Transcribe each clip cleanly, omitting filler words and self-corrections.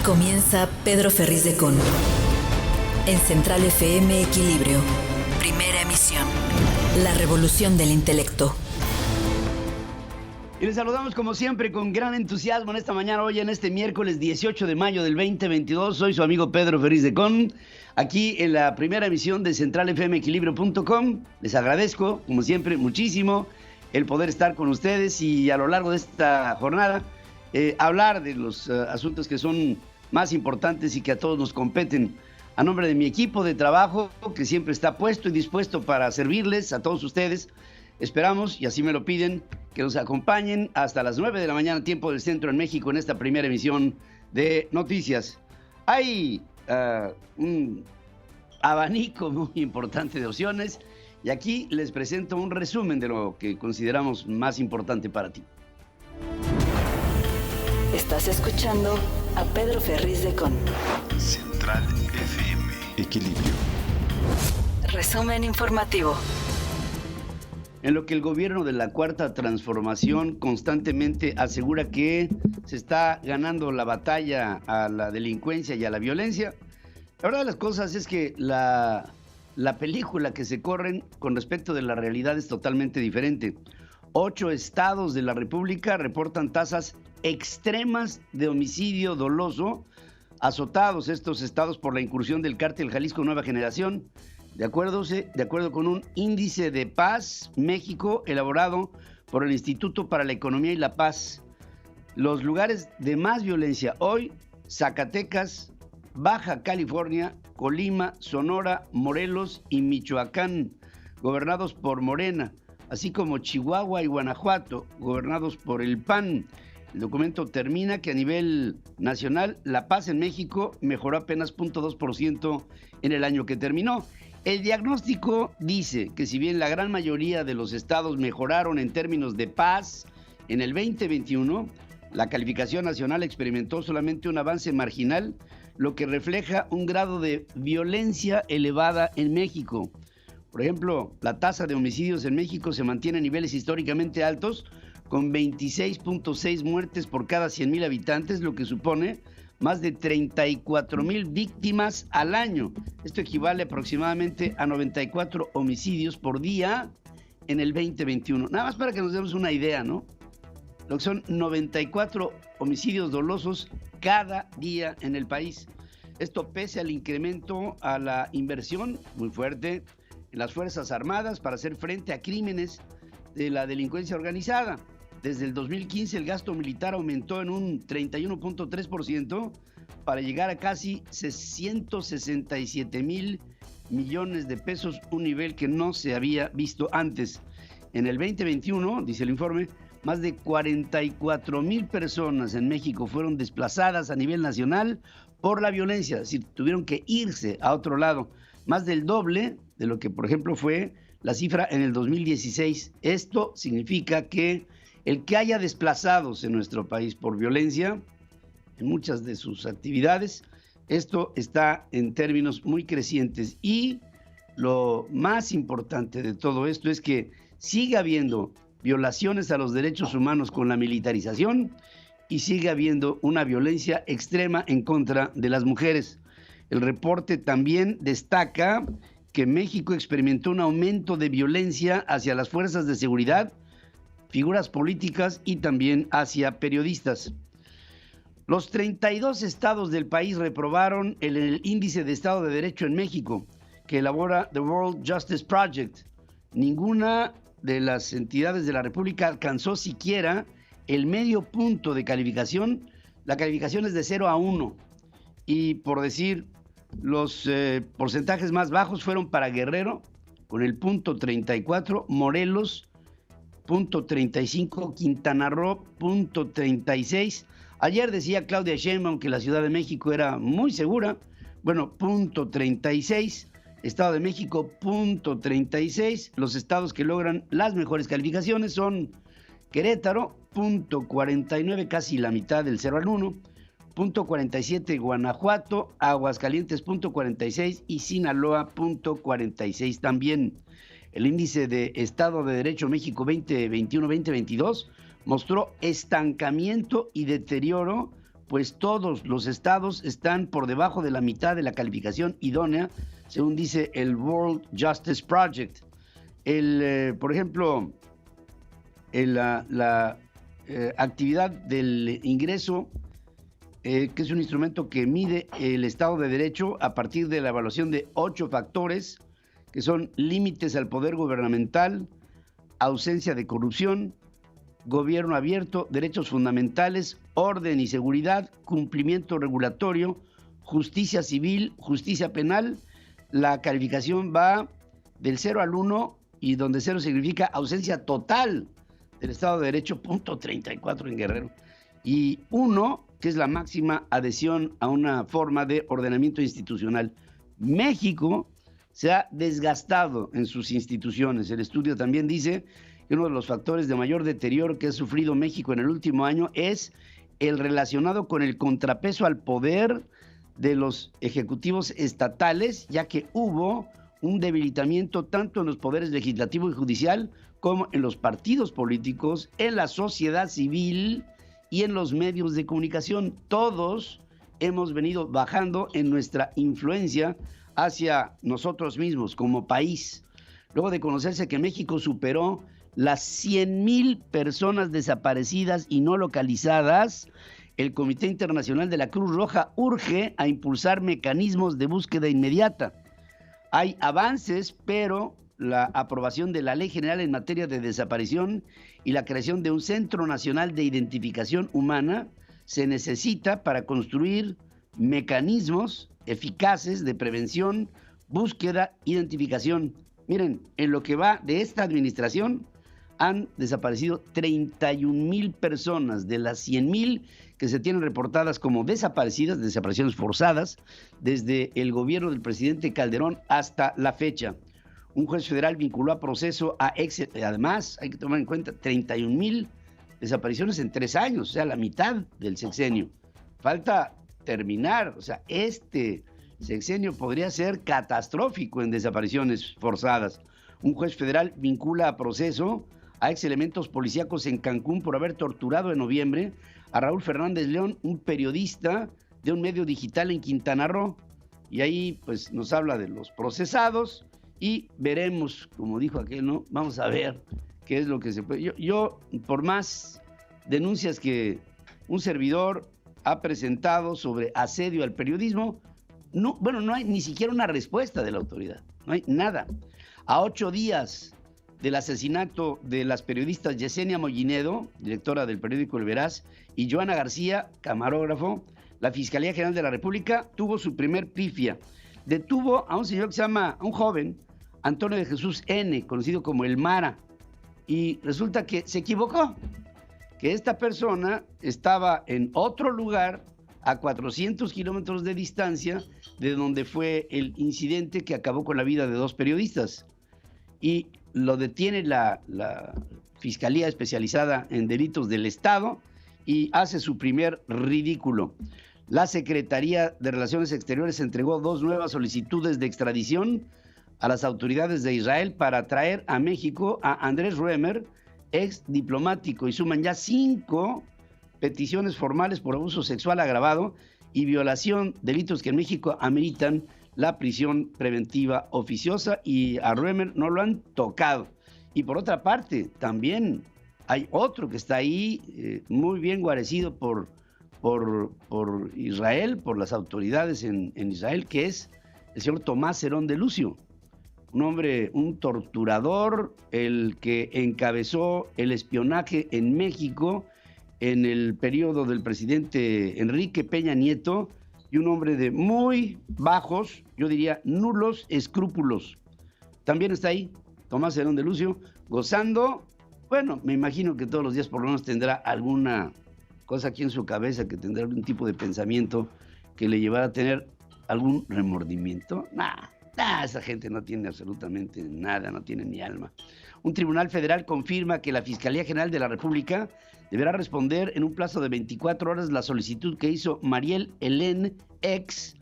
Comienza Pedro Ferriz de Con. En Central FM Equilibrio. Primera emisión. La revolución del intelecto. Y les saludamos como siempre con gran entusiasmo en esta mañana, hoy en este miércoles 18 de mayo del 2022. Soy su amigo Pedro Ferriz de Con, aquí en la primera emisión de centralfmequilibrio.com. Les agradezco, como siempre, muchísimo el poder estar con ustedes y a lo largo de esta jornada hablar de los asuntos que son más importantes y que a todos nos competen. A nombre de mi equipo de trabajo, que siempre está puesto y dispuesto para servirles a todos ustedes, esperamos, y así me lo piden, que nos acompañen hasta las 9 de la mañana, tiempo del centro en México, en esta primera emisión de noticias. Hay un abanico muy importante de opciones y aquí les presento un resumen de lo que consideramos más importante para ti. Estás escuchando a Pedro Ferriz de Con. Central FM Equilibrio. Resumen informativo. En lo que el gobierno de la Cuarta Transformación constantemente asegura que se está ganando la batalla a la delincuencia y a la violencia, la verdad de las cosas es que la película que se corren con respecto de la realidad es totalmente diferente. 8 estados de la República reportan tasas extremas de homicidio doloso, azotados estos estados por la incursión del cártel Jalisco Nueva Generación, de acuerdo con un índice de paz México elaborado por el Instituto para la Economía y la Paz. Los lugares de más violencia hoy: Zacatecas, Baja California, Colima, Sonora, Morelos y Michoacán, gobernados por Morena, así como Chihuahua y Guanajuato, gobernados por el PAN. El documento termina que a nivel nacional la paz en México mejoró apenas 0.2% en el año que terminó. El diagnóstico dice que si bien la gran mayoría de los estados mejoraron en términos de paz en el 2021, la calificación nacional experimentó solamente un avance marginal, lo que refleja un grado de violencia elevada en México. Por ejemplo, la tasa de homicidios en México se mantiene a niveles históricamente altos, con 26.6 muertes por cada 100,000 habitantes, lo que supone más de 34,000 víctimas al año. Esto equivale aproximadamente a 94 homicidios por día en el 2021. Nada más para que nos demos una idea, ¿no? Lo que son 94 homicidios dolosos cada día en el país. Esto pese al incremento a la inversión muy fuerte en las Fuerzas Armadas para hacer frente a crímenes de la delincuencia organizada. Desde el 2015 el gasto militar aumentó en un 31.3% para llegar a casi 167,000 millones de pesos, un nivel que no se había visto antes. En el 2021, dice el informe, más de 44,000 personas en México fueron desplazadas a nivel nacional por la violencia, es decir, tuvieron que irse a otro lado, más del doble de lo que, por ejemplo, fue la cifra en el 2016. Esto significa que el que haya desplazados en nuestro país por violencia en muchas de sus actividades, esto está en términos muy crecientes. Y lo más importante de todo esto es que sigue habiendo violaciones a los derechos humanos con la militarización y sigue habiendo una violencia extrema en contra de las mujeres. El reporte también destaca que México experimentó un aumento de violencia hacia las fuerzas de seguridad, figuras políticas y también hacia periodistas. Los 32 estados del país reprobaron el índice de Estado de Derecho en México, que elabora The World Justice Project. Ninguna de las entidades de la República alcanzó siquiera el medio punto de calificación. La calificación es de 0 a 1. Y por decir, los porcentajes más bajos fueron para Guerrero, con el punto 34, Morelos, punto 35, Quintana Roo, punto 36. Ayer decía Claudia Sheinbaum que la Ciudad de México era muy segura. Bueno, punto 36. Estado de México, punto 36. Los estados que logran las mejores calificaciones son Querétaro, punto 49, casi la mitad del 0 al 1. Punto 47, Guanajuato, Aguascalientes, punto 46 y Sinaloa, punto 46 también. El índice de Estado de Derecho México 2021-2022 mostró estancamiento y deterioro pues todos los estados están por debajo de la mitad de la calificación idónea, según dice el World Justice Project. Por ejemplo, la actividad del ingreso, que es un instrumento que mide el Estado de Derecho a partir de la evaluación de 8 factores, que son límites al poder gubernamental, ausencia de corrupción, gobierno abierto, derechos fundamentales, orden y seguridad, cumplimiento regulatorio, justicia civil, justicia penal. La calificación va del 0 al 1, y donde 0 significa ausencia total del Estado de Derecho, .34 en Guerrero, y 1, que es la máxima adhesión a una forma de ordenamiento institucional. México se ha desgastado en sus instituciones. El estudio también dice que uno de los factores de mayor deterioro que ha sufrido México en el último año es el relacionado con el contrapeso al poder de los ejecutivos estatales, ya que hubo un debilitamiento tanto en los poderes legislativo y judicial como en los partidos políticos, en la sociedad civil y en los medios de comunicación. Todos hemos venido bajando en nuestra influencia hacia nosotros mismos como país. Luego de conocerse que México superó las 100,000 personas desaparecidas y no localizadas, el Comité Internacional de la Cruz Roja urge a impulsar mecanismos de búsqueda inmediata. Hay avances, pero la aprobación de la Ley General en materia de desaparición y la creación de un Centro Nacional de Identificación Humana se necesita para construir mecanismos eficaces de prevención, búsqueda, identificación. Miren, en lo que va de esta administración han desaparecido 31,000 personas de las 100,000 que se tienen reportadas como desaparecidas, desapariciones forzadas, desde el gobierno del presidente Calderón hasta la fecha. Un juez federal vinculó a proceso a además, hay que tomar en cuenta, 31,000 desapariciones en 3 años, o sea, la mitad del sexenio. Falta terminar, o sea, este sexenio podría ser catastrófico en desapariciones forzadas. Un juez federal vincula a proceso a ex elementos policíacos en Cancún por haber torturado en noviembre a Raúl Fernández León, un periodista de un medio digital en Quintana Roo. Y ahí pues nos habla de los procesados y veremos, como dijo aquel, ¿no? Vamos a ver qué es lo que se puede. Yo por más denuncias que un servidor ha presentado sobre asedio al periodismo, no hay ni siquiera una respuesta de la autoridad, no hay nada. A 8 días del asesinato de las periodistas Yesenia Mollinedo, directora del periódico El Veraz, y Joana García, camarógrafo, la Fiscalía General de la República tuvo su primer pifia. Detuvo a un señor que se llama, un joven, Antonio de Jesús N., conocido como El Mara, y resulta que se equivocó, que esta persona estaba en otro lugar a 400 kilómetros de distancia de donde fue el incidente que acabó con la vida de 2 periodistas. Y lo detiene la Fiscalía Especializada en Delitos del Estado y hace su primer ridículo. La Secretaría de Relaciones Exteriores entregó 2 nuevas solicitudes de extradición a las autoridades de Israel para traer a México a Andrés Roemer, ex diplomático, y suman ya 5 peticiones formales por abuso sexual agravado y violación, delitos que en México ameritan la prisión preventiva oficiosa, y a Roemer no lo han tocado. Y por otra parte, también hay otro que está ahí muy bien guarecido por Israel, por las autoridades en Israel, que es el señor Tomás Herón de Lucio, un hombre, un torturador, el que encabezó el espionaje en México en el periodo del presidente Enrique Peña Nieto, y un hombre de muy bajos, yo diría nulos escrúpulos. También está ahí Tomás Herón de Lucio, gozando, bueno, me imagino que todos los días por lo menos tendrá alguna cosa aquí en su cabeza, que tendrá algún tipo de pensamiento que le llevará a tener algún remordimiento. Esa gente no tiene absolutamente nada, no tiene ni alma. Un tribunal federal confirma que la Fiscalía General de la República deberá responder en un plazo de 24 horas la solicitud que hizo Mariel Helén, ex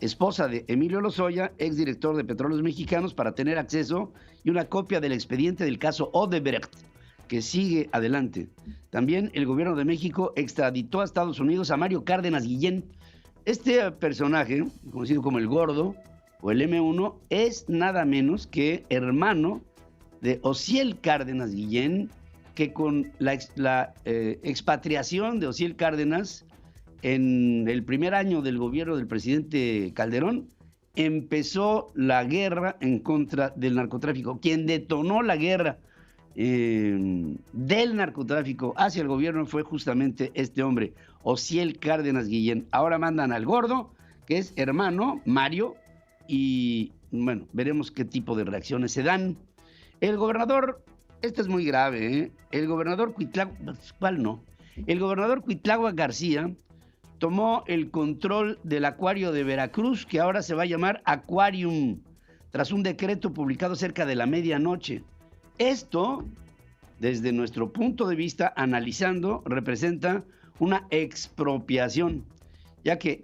esposa de Emilio Lozoya, ex director de Petróleos Mexicanos, para tener acceso y una copia del expediente del caso Odebrecht, que sigue adelante. También el gobierno de México extraditó a Estados Unidos a Mario Cárdenas Guillén. Este personaje, conocido como el Gordo o el M1, es nada menos que hermano de Osiel Cárdenas Guillén, que con la expatriación de Osiel Cárdenas en el primer año del gobierno del presidente Calderón, empezó la guerra en contra del narcotráfico. Quien detonó la guerra del narcotráfico hacia el gobierno fue justamente este hombre, Osiel Cárdenas Guillén. Ahora mandan al Gordo, que es hermano, Mario, y bueno, veremos qué tipo de reacciones se dan. El gobernador, esto es muy grave, ¿eh? El gobernador Cuitláhuac García tomó el control del acuario de Veracruz, que ahora se va a llamar Aquarium, tras un decreto publicado cerca de la medianoche. Esto, desde nuestro punto de vista, analizando, representa una expropiación, ya que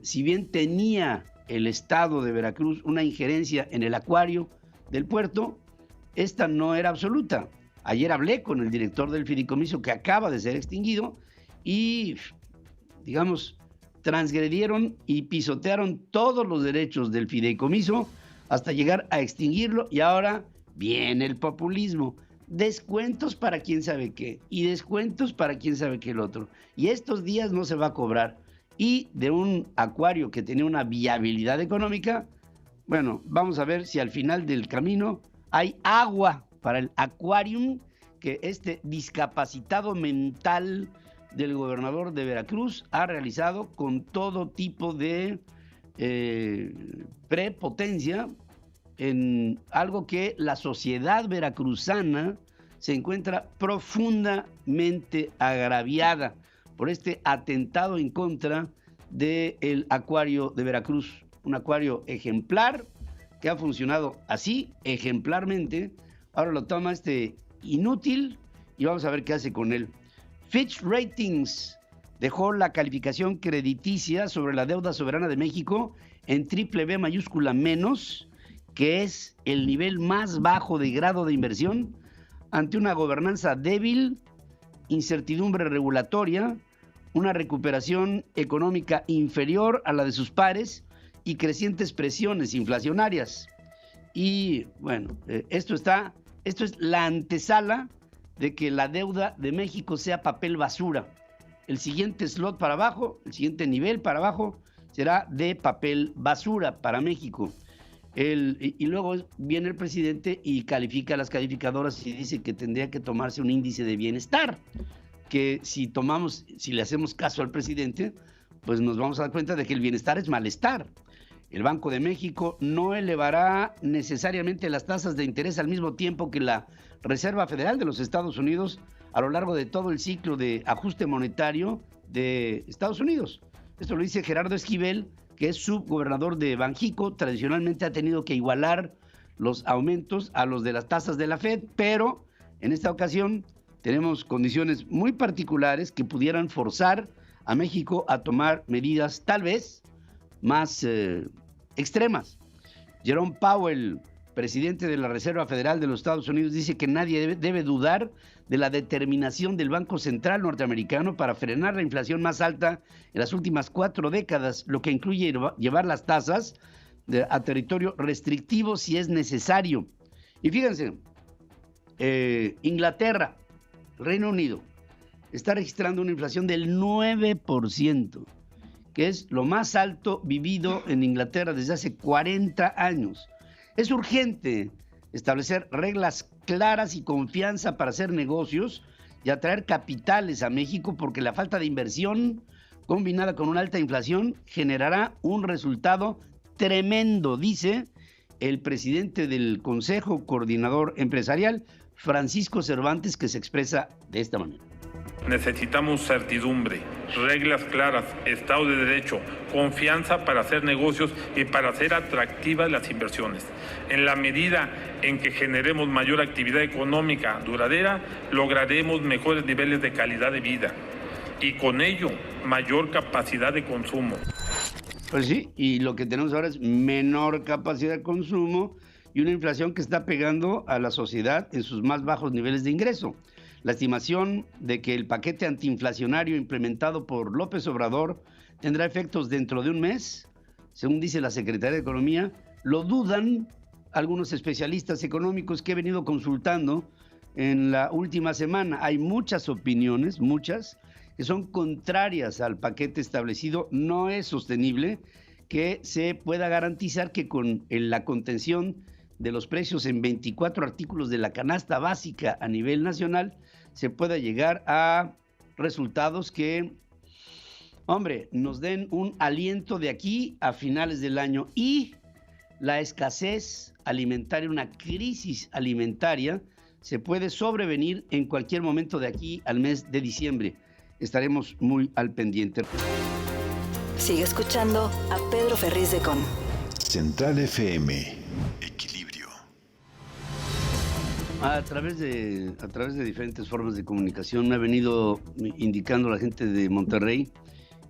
si bien tenía el estado de Veracruz una injerencia en el acuario del puerto, esta no era absoluta. Ayer hablé con el director del fideicomiso, que acaba de ser extinguido, y, digamos, transgredieron y pisotearon todos los derechos del fideicomiso hasta llegar a extinguirlo, y ahora viene el populismo. Descuentos para quién sabe qué y descuentos para quién sabe qué el otro. Y estos días no se va a cobrar. Y de un acuario que tenía una viabilidad económica, bueno, vamos a ver si al final del camino hay agua para el Aquarium que este discapacitado mental del gobernador de Veracruz ha realizado con todo tipo de prepotencia, en algo que la sociedad veracruzana se encuentra profundamente agraviada por este atentado en contra del acuario de Veracruz, un acuario ejemplar que ha funcionado así, ejemplarmente. Ahora lo toma este inútil y vamos a ver qué hace con él. Fitch Ratings dejó la calificación crediticia sobre la deuda soberana de México en BBB mayúscula menos, que es el nivel más bajo de grado de inversión, ante una gobernanza débil, incertidumbre regulatoria, una recuperación económica inferior a la de sus pares y crecientes presiones inflacionarias. Y bueno, esto es la antesala de que la deuda de México sea papel basura. El siguiente slot para abajo, el siguiente nivel para abajo, será de papel basura para México. Y luego viene el presidente y califica a las calificadoras y dice que tendría que tomarse un índice de bienestar, que si le hacemos caso al presidente, pues nos vamos a dar cuenta de que el bienestar es malestar. El Banco de México no elevará necesariamente las tasas de interés al mismo tiempo que la Reserva Federal de los Estados Unidos a lo largo de todo el ciclo de ajuste monetario de Estados Unidos. Esto lo dice Gerardo Esquivel, que es subgobernador de Banjico. Tradicionalmente ha tenido que igualar los aumentos a los de las tasas de la Fed, pero en esta ocasión tenemos condiciones muy particulares que pudieran forzar a México a tomar medidas tal vez más extremas. Jerome Powell, presidente de la Reserva Federal de los Estados Unidos, dice que nadie debe dudar de la determinación del Banco Central norteamericano para frenar la inflación más alta en las últimas 4 décadas, lo que incluye llevar las tasas a territorio restrictivo si es necesario. Y fíjense, Inglaterra, Reino Unido, está registrando una inflación del 9%, que es lo más alto vivido en Inglaterra desde hace 40 años. Es urgente establecer reglas claras y confianza para hacer negocios y atraer capitales a México, porque la falta de inversión combinada con una alta inflación generará un resultado tremendo, dice el presidente del Consejo Coordinador Empresarial, Francisco Cervantes, que se expresa de esta manera. Necesitamos certidumbre, reglas claras, Estado de Derecho, confianza para hacer negocios y para hacer atractivas las inversiones. En la medida en que generemos mayor actividad económica duradera, lograremos mejores niveles de calidad de vida y con ello mayor capacidad de consumo. Pues sí, y lo que tenemos ahora es menor capacidad de consumo y una inflación que está pegando a la sociedad en sus más bajos niveles de ingreso. La estimación de que el paquete antiinflacionario implementado por López Obrador tendrá efectos dentro de un mes, según dice la Secretaría de Economía, lo dudan algunos especialistas económicos que he venido consultando en la última semana. Hay muchas opiniones, muchas, que son contrarias al paquete establecido. No es sostenible que se pueda garantizar que con la contención de los precios en 24 artículos de la canasta básica a nivel nacional se pueda llegar a resultados que, hombre, nos den un aliento de aquí a finales del año. Y la escasez alimentaria, una crisis alimentaria, se puede sobrevenir en cualquier momento de aquí al mes de diciembre. Estaremos muy al pendiente. Sigue escuchando a Pedro Ferriz de Con. Central FM. Equilibrio. A través de diferentes formas de comunicación me ha venido indicando la gente de Monterrey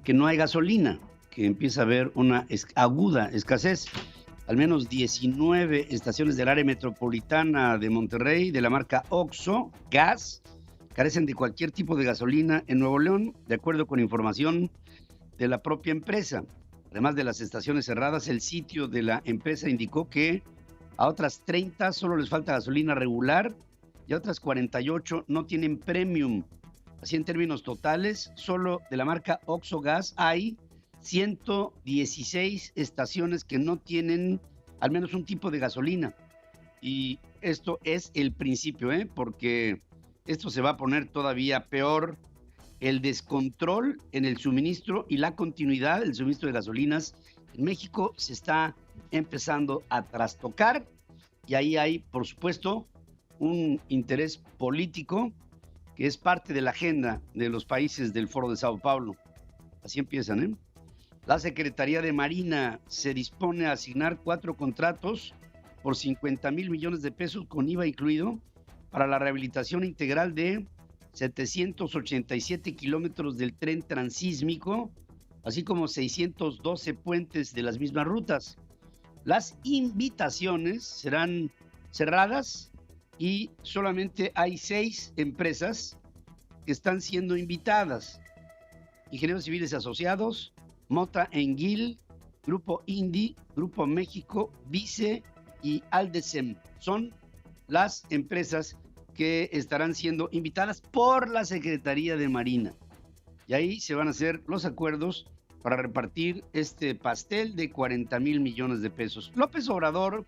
que no hay gasolina, que empieza a haber una aguda escasez. Al menos 19 estaciones del área metropolitana de Monterrey, de la marca OXXO Gas, carecen de cualquier tipo de gasolina en Nuevo León, de acuerdo con información de la propia empresa. Además de las estaciones cerradas, el sitio de la empresa indicó que a otras 30 solo les falta gasolina regular y a otras 48 no tienen premium. Así, en términos totales, solo de la marca OXXO Gas hay 116 estaciones que no tienen al menos un tipo de gasolina. Y esto es el principio, porque esto se va a poner todavía peor. El descontrol en el suministro y la continuidad del suministro de gasolinas en México se está empezando a trastocar, y ahí hay, por supuesto, un interés político que es parte de la agenda de los países del Foro de Sao Paulo. Así empiezan, La Secretaría de Marina se dispone a asignar 4 contratos por 50,000 millones de pesos con IVA incluido para la rehabilitación integral de 787 kilómetros del tren transísmico, así como 612 puentes de las mismas rutas. Las invitaciones serán cerradas y solamente hay 6 empresas que están siendo invitadas: Ingenieros Civiles Asociados, Mota Enguil, Grupo Indi, Grupo México, Vice y Aldesem. Son las empresas que estarán siendo invitadas por la Secretaría de Marina. Y ahí se van a hacer los acuerdos para repartir este pastel de 40,000 millones de pesos. López Obrador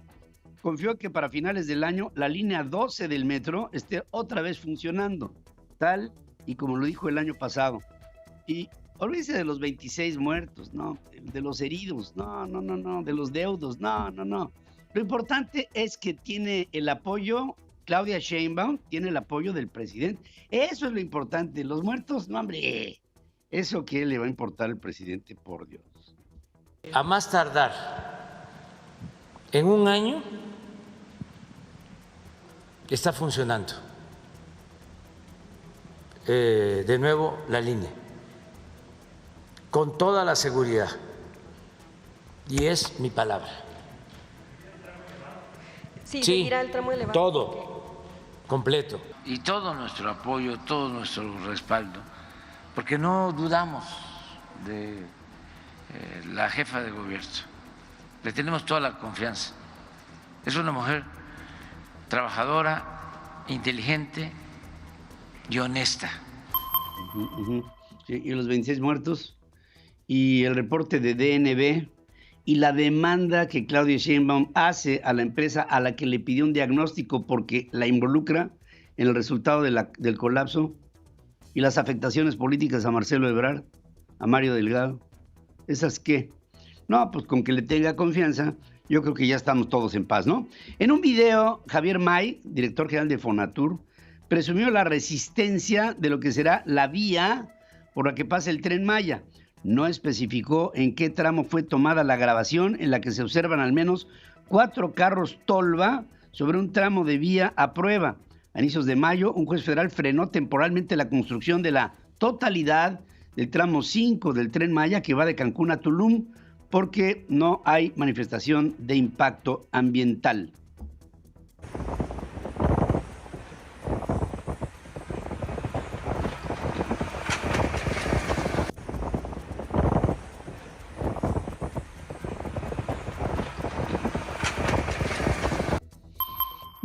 confió que para finales del año la línea 12 del metro esté otra vez funcionando, tal y como lo dijo el año pasado. Y olvídese de los 26 muertos, no, de los heridos, no, de los deudos, no. Lo importante es que tiene el apoyo, Claudia Sheinbaum tiene el apoyo del presidente. Eso es lo importante. Los muertos, no, hombre, eso que le va a importar al presidente, por Dios. A más tardar en un año está funcionando de nuevo la línea, con toda la seguridad, y es mi palabra. Sí, seguirá el tramo elevado. Todo, completo. Y todo nuestro apoyo, todo nuestro respaldo, porque no dudamos de la jefa de gobierno, le tenemos toda la confianza. Es una mujer trabajadora, inteligente y honesta. Sí, y los 26 muertos, y el reporte de DNB, y la demanda que Claudia Sheinbaum hace a la empresa a la que le pidió un diagnóstico porque la involucra en el resultado del colapso, y las afectaciones políticas a Marcelo Ebrard, a Mario Delgado. ¿Esas qué? No, pues con que le tenga confianza, yo creo que ya estamos todos en paz, ¿no? En un video, Javier May, director general de Fonatur, presumió la resistencia de lo que será la vía por la que pasa el Tren Maya. No especificó en qué tramo fue tomada la grabación en la que se observan al menos 4 carros tolva sobre un tramo de vía a prueba. A inicios de mayo, un juez federal frenó temporalmente la construcción de la totalidad del tramo 5 del Tren Maya que va de Cancún a Tulum porque no hay manifestación de impacto ambiental.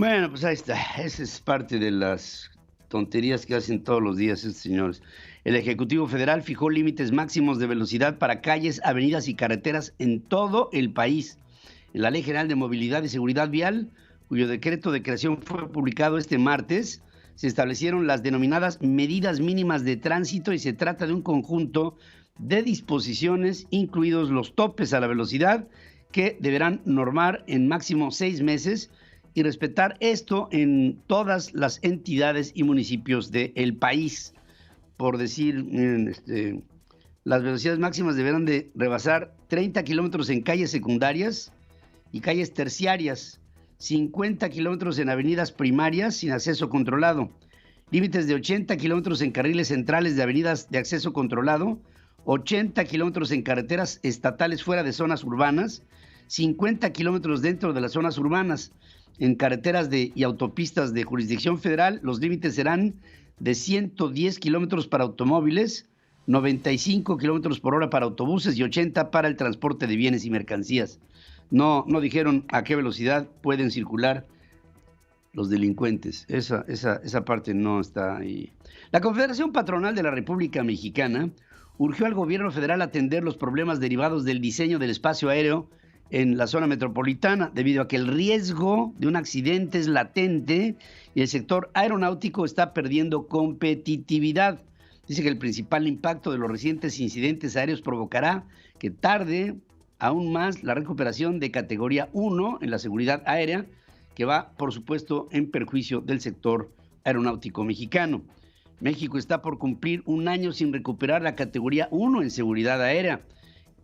Bueno, pues ahí está. Esa es parte de las tonterías que hacen todos los días estos señores. El Ejecutivo Federal fijó límites máximos de velocidad para calles, avenidas y carreteras en todo el país. En la Ley General de Movilidad y Seguridad Vial, cuyo decreto de creación fue publicado este martes, se establecieron las denominadas medidas mínimas de tránsito y se trata de un conjunto de disposiciones, incluidos los topes a la velocidad, que deberán normar en máximo 6 meses y respetar esto en todas las entidades y municipios del país. Por decir, miren, las velocidades máximas deberán de rebasar 30 kilómetros en calles secundarias y calles terciarias, 50 kilómetros en avenidas primarias sin acceso controlado, límites de 80 kilómetros en carriles centrales de avenidas de acceso controlado, 80 kilómetros en carreteras estatales fuera de zonas urbanas, 50 kilómetros dentro de las zonas urbanas. En carreteras y autopistas de jurisdicción federal, los límites serán de 110 kilómetros para automóviles, 95 kilómetros por hora para autobuses y 80 para el transporte de bienes y mercancías. No dijeron a qué velocidad pueden circular los delincuentes. Esa parte no está ahí. La Confederación Patronal de la República Mexicana urgió al gobierno federal a atender los problemas derivados del diseño del espacio aéreo en la zona metropolitana, debido a que el riesgo de un accidente es latente y el sector aeronáutico está perdiendo competitividad. Dice que el principal impacto de los recientes incidentes aéreos provocará que tarde aún más la recuperación de categoría 1 en la seguridad aérea, que va, por supuesto, en perjuicio del sector aeronáutico mexicano. México está por cumplir un año sin recuperar la categoría 1 en seguridad aérea,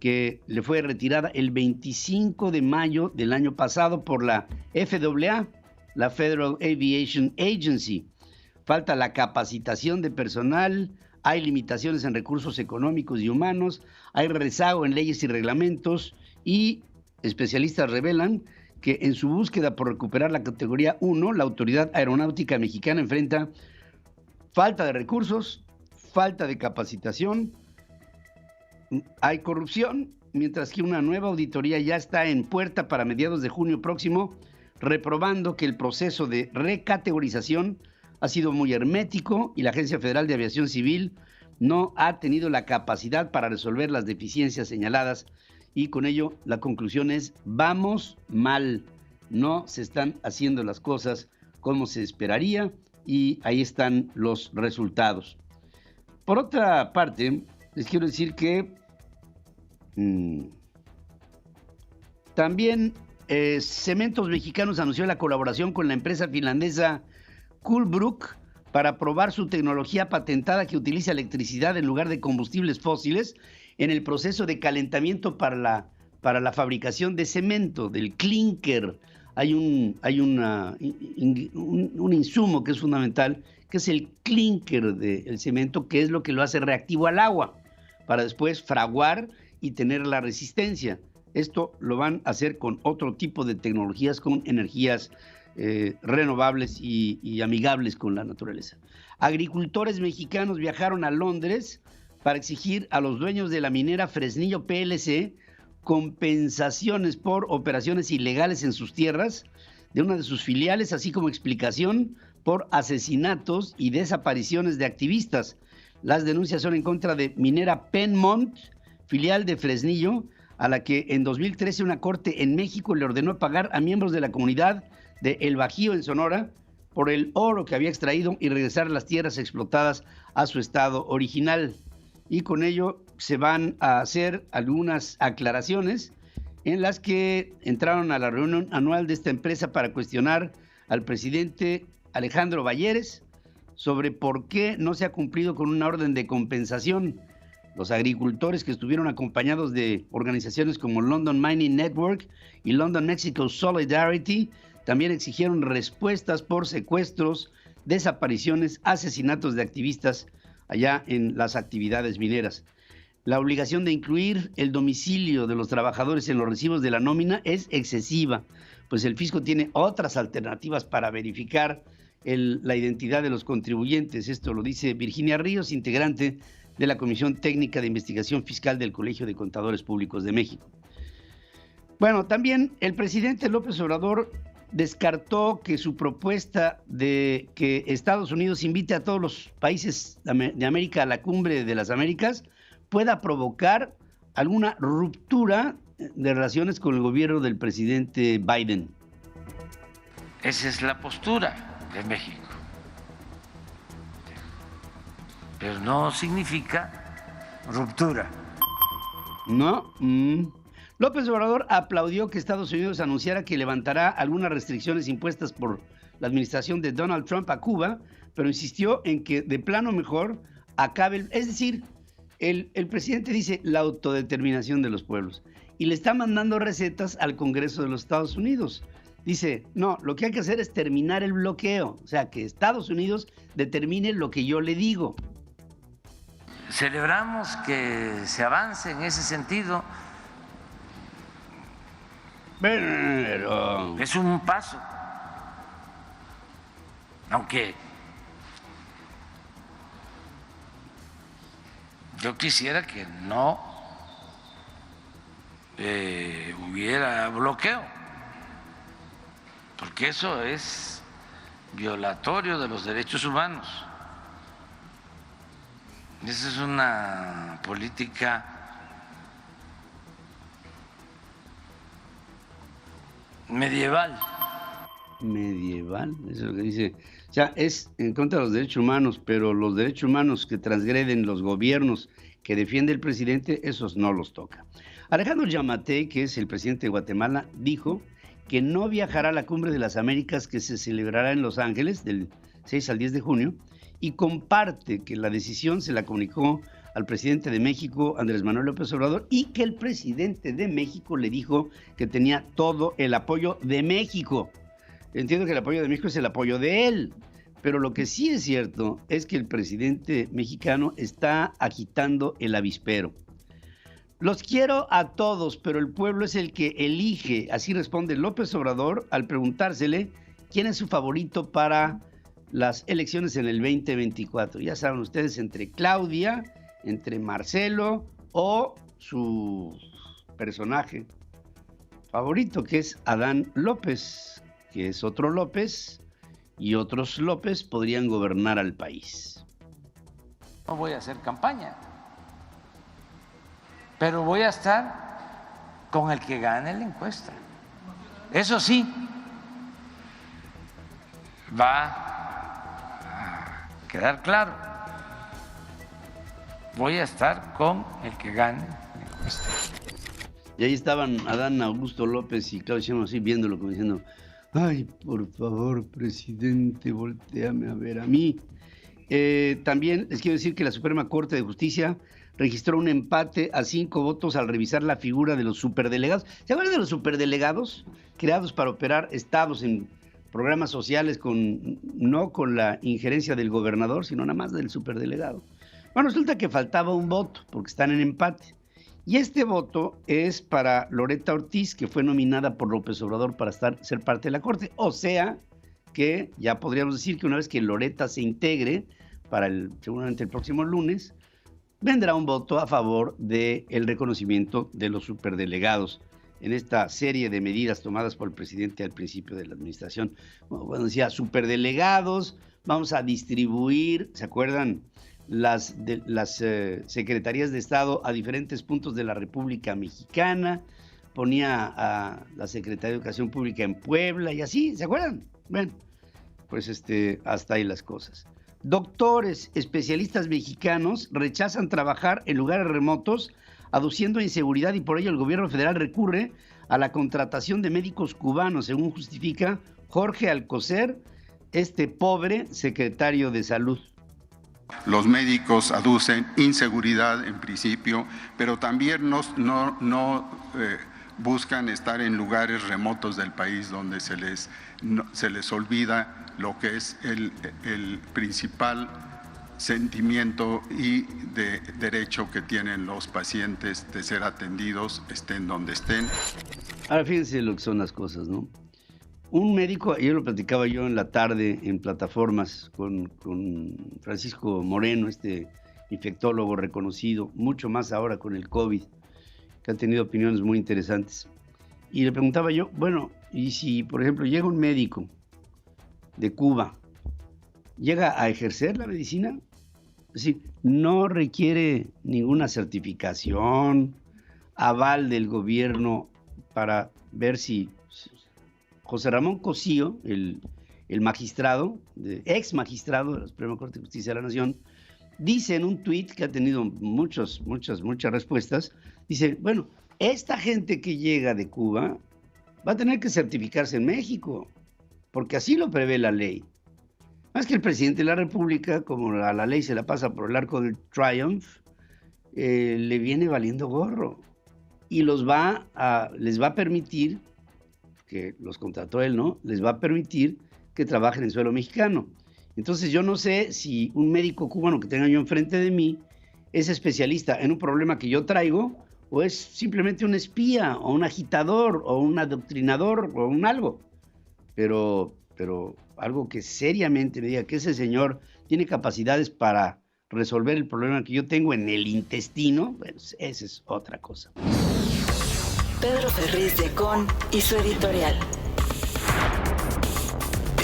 que le fue retirada el 25 de mayo del año pasado por la FAA, la Federal Aviation Agency. Falta la capacitación de personal, hay limitaciones en recursos económicos y humanos, hay rezago en leyes y reglamentos y especialistas revelan que en su búsqueda por recuperar la categoría 1, la Autoridad Aeronáutica Mexicana enfrenta falta de recursos, falta de capacitación, hay corrupción, mientras que una nueva auditoría ya está en puerta para mediados de junio próximo, reprobando que el proceso de recategorización ha sido muy hermético y la Agencia Federal de Aviación Civil no ha tenido la capacidad para resolver las deficiencias señaladas, y con ello la conclusión es: vamos mal, no se están haciendo las cosas como se esperaría y ahí están los resultados. Por otra parte, les quiero decir que también Cementos Mexicanos anunció la colaboración con la empresa finlandesa Coolbrook para probar su tecnología patentada que utiliza electricidad en lugar de combustibles fósiles en el proceso de calentamiento para la fabricación de cemento, del clinker. Hay un insumo que es fundamental, que es el clinker del cemento, que es lo que lo hace reactivo al agua, para después fraguar y tener la resistencia. Esto lo van a hacer con otro tipo de tecnologías, con energías renovables y amigables con la naturaleza. Agricultores mexicanos viajaron a Londres para exigir a los dueños de la minera Fresnillo PLC compensaciones por operaciones ilegales en sus tierras de una de sus filiales, así como explicación por asesinatos y desapariciones de activistas. Las denuncias son en contra de Minera Penmont, filial de Fresnillo, a la que en 2013 una corte en México le ordenó pagar a miembros de la comunidad de El Bajío en Sonora por el oro que había extraído y regresar las tierras explotadas a su estado original. Y con ello se van a hacer algunas aclaraciones en las que entraron a la reunión anual de esta empresa para cuestionar al presidente Alejandro Balleres sobre por qué no se ha cumplido con una orden de compensación. Los agricultores, que estuvieron acompañados de organizaciones como London Mining Network y London Mexico Solidarity, también exigieron respuestas por secuestros, desapariciones, asesinatos de activistas allá en las actividades mineras. La obligación de incluir el domicilio de los trabajadores en los recibos de la nómina es excesiva, pues el fisco tiene otras alternativas para verificar la identidad de los contribuyentes. Esto lo dice Virginia Ríos, integrante de la Comisión Técnica de Investigación Fiscal del Colegio de Contadores Públicos de México. Bueno, también el presidente López Obrador descartó que su propuesta de que Estados Unidos invite a todos los países de América a la Cumbre de las Américas pueda provocar alguna ruptura de relaciones con el gobierno del presidente Biden. Esa es la postura de México. Pero no significa ruptura. No. López Obrador aplaudió que Estados Unidos anunciara que levantará algunas restricciones impuestas por la administración de Donald Trump a Cuba, pero insistió en que de plano mejor acabe, es decir, el presidente dice la autodeterminación de los pueblos y le está mandando recetas al Congreso de los Estados Unidos. Dice, no, lo que hay que hacer es terminar el bloqueo, o sea, que Estados Unidos determine lo que yo le digo. Celebramos que se avance en ese sentido. Pero es un paso, aunque yo quisiera que no hubiera bloqueo, porque eso es violatorio de los derechos humanos. Esa es una política medieval, eso es lo que dice. O sea, es en contra de los derechos humanos, pero los derechos humanos que transgreden los gobiernos que defiende el presidente, esos no los toca. Alejandro Yamatei, que es el presidente de Guatemala, dijo que no viajará a la Cumbre de las Américas que se celebrará en Los Ángeles del 6 al 10 de junio y comparte que la decisión se la comunicó al presidente de México, Andrés Manuel López Obrador, y que el presidente de México le dijo que tenía todo el apoyo de México. Entiendo que el apoyo de México es el apoyo de él, pero lo que sí es cierto es que el presidente mexicano está agitando el avispero. Los quiero a todos, pero el pueblo es el que elige, así responde López Obrador al preguntársele quién es su favorito para las elecciones en el 2024. Ya saben ustedes, entre Claudia, entre Marcelo o su personaje favorito, que es Adán López, que es otro López, y otros López podrían gobernar al país. No voy a hacer campaña, pero voy a estar con el que gane la encuesta. Eso sí, va a quedar claro. Voy a estar con el que gane la encuesta. Y ahí estaban Adán Augusto López y Claudia Sheinbaum así viéndolo como diciendo, ay, por favor, presidente, voltéame a ver a mí. También les quiero decir que la Suprema Corte de Justicia registró un empate a 5 votos al revisar la figura de los superdelegados. ¿Se acuerdan de los superdelegados? Creados para operar estados en programas sociales no con la injerencia del gobernador, sino nada más del superdelegado. Bueno, resulta que faltaba un voto porque están en empate. Y este voto es para Loretta Ortiz, que fue nominada por López Obrador para ser parte de la Corte. O sea que ya podríamos decir que una vez que Loretta se integre para seguramente el próximo lunes, vendrá un voto a favor del reconocimiento de los superdelegados en esta serie de medidas tomadas por el presidente al principio de la administración. Bueno, decía, superdelegados, vamos a distribuir, ¿se acuerdan? Las secretarías de Estado a diferentes puntos de la República Mexicana, ponía a la Secretaría de Educación Pública en Puebla y así, ¿se acuerdan? Bueno, pues hasta ahí las cosas. Doctores, especialistas mexicanos rechazan trabajar en lugares remotos, aduciendo inseguridad y por ello el gobierno federal recurre a la contratación de médicos cubanos, según justifica Jorge Alcocer, pobre secretario de Salud. Los médicos aducen inseguridad en principio, pero también no buscan estar en lugares remotos del país donde se les olvida lo que es el principal sentimiento y de derecho que tienen los pacientes de ser atendidos, estén donde estén. Ahora fíjense lo que son las cosas, ¿no? Un médico, ayer lo platicaba yo en la tarde en plataformas con Francisco Moreno, infectólogo reconocido, mucho más ahora con el COVID, que ha tenido opiniones muy interesantes. Y le preguntaba yo, bueno, y si, por ejemplo, llega un médico de Cuba, ¿llega a ejercer la medicina? Es decir, no requiere ninguna certificación, aval del gobierno para ver si José Ramón Cosío, el magistrado, ex magistrado de la Suprema Corte de Justicia de la Nación, dice en un tuit que ha tenido muchas respuestas, dice, bueno, esta gente que llega de Cuba va a tener que certificarse en México, porque así lo prevé la ley. Más que el presidente de la República, como a la ley se la pasa por el arco del triumph, le viene valiendo gorro y les va a permitir, que los contrató él, ¿no? Les va a permitir que trabajen en suelo mexicano. Entonces yo no sé si un médico cubano que tenga yo enfrente de mí es especialista en un problema que yo traigo o es simplemente un espía o un agitador o un adoctrinador o un algo. Pero algo que seriamente me diga que ese señor tiene capacidades para resolver el problema que yo tengo en el intestino, pues esa es otra cosa. Pedro Ferriz de Con y su editorial.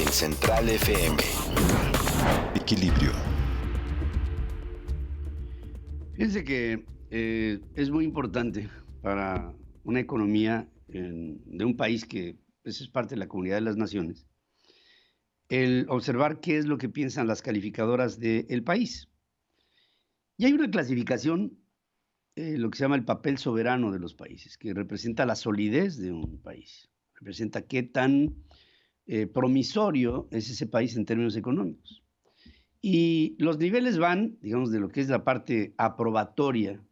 En Central FM. Equilibrio. Fíjense que es muy importante para una economía de un país que es parte de la Comunidad de las Naciones, el observar qué es lo que piensan las calificadoras del país. Y hay una clasificación, lo que se llama el papel soberano de los países, que representa la solidez de un país, representa qué tan promisorio es ese país en términos económicos. Y los niveles van, digamos, de lo que es la parte aprobatoria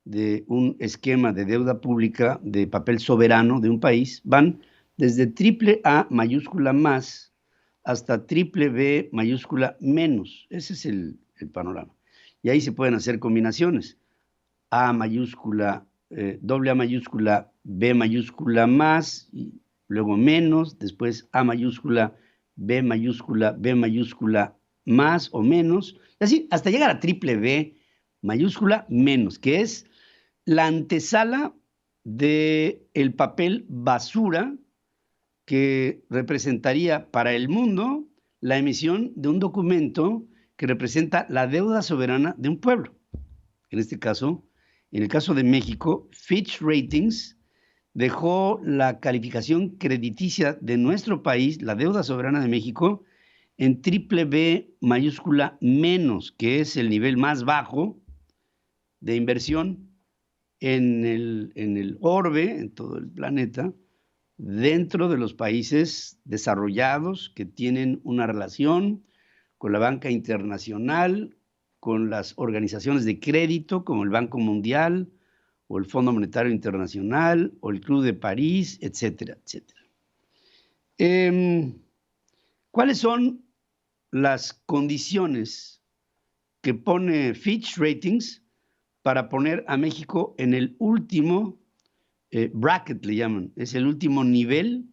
de un esquema de deuda pública de papel soberano de un país, van desde triple A mayúscula más hasta triple B mayúscula menos. Ese es el panorama. Y ahí se pueden hacer combinaciones. A mayúscula, doble A mayúscula, B mayúscula más, y luego menos, después A mayúscula, B mayúscula más o menos, y así hasta llegar a triple B mayúscula menos, que es la antesala del papel basura que representaría para el mundo la emisión de un documento que representa la deuda soberana de un pueblo. En este caso, en el caso de México, Fitch Ratings dejó la calificación crediticia de nuestro país, la deuda soberana de México, en triple B mayúscula menos, que es el nivel más bajo de inversión en el orbe, en todo el planeta, dentro de los países desarrollados que tienen una relación con la banca internacional, con las organizaciones de crédito como el Banco Mundial o el Fondo Monetario Internacional o el Club de París, etcétera, etcétera. ¿Cuáles son las condiciones que pone Fitch Ratings para poner a México en el último bracket, le llaman? Es el último nivel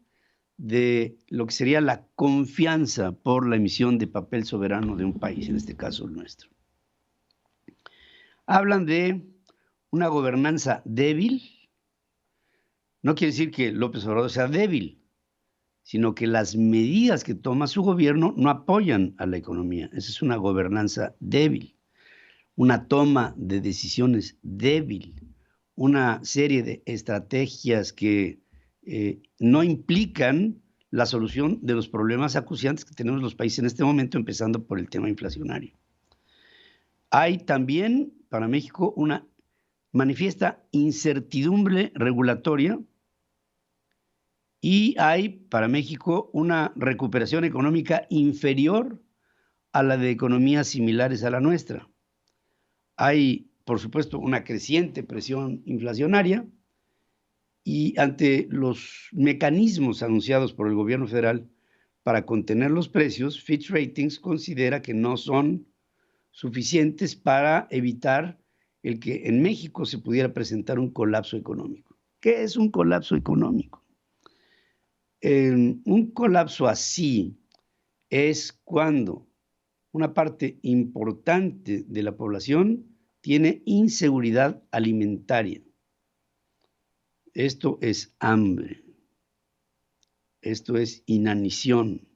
de lo que sería la confianza por la emisión de papel soberano de un país, en este caso el nuestro. Hablan de una gobernanza débil. No quiere decir que López Obrador sea débil, sino que las medidas que toma su gobierno no apoyan a la economía. Esa es una gobernanza débil, una toma de decisiones débil, una serie de estrategias que no implican la solución de los problemas acuciantes que tenemos los países en este momento, empezando por el tema inflacionario. Hay también para México una manifiesta incertidumbre regulatoria y hay para México una recuperación económica inferior a la de economías similares a la nuestra. Hay, por supuesto, una creciente presión inflacionaria y ante los mecanismos anunciados por el gobierno federal para contener los precios, Fitch Ratings considera que no son suficientes para evitar el que en México se pudiera presentar un colapso económico. ¿Qué es un colapso económico? Un colapso así es cuando una parte importante de la población tiene inseguridad alimentaria. Esto es hambre. Esto es inanición.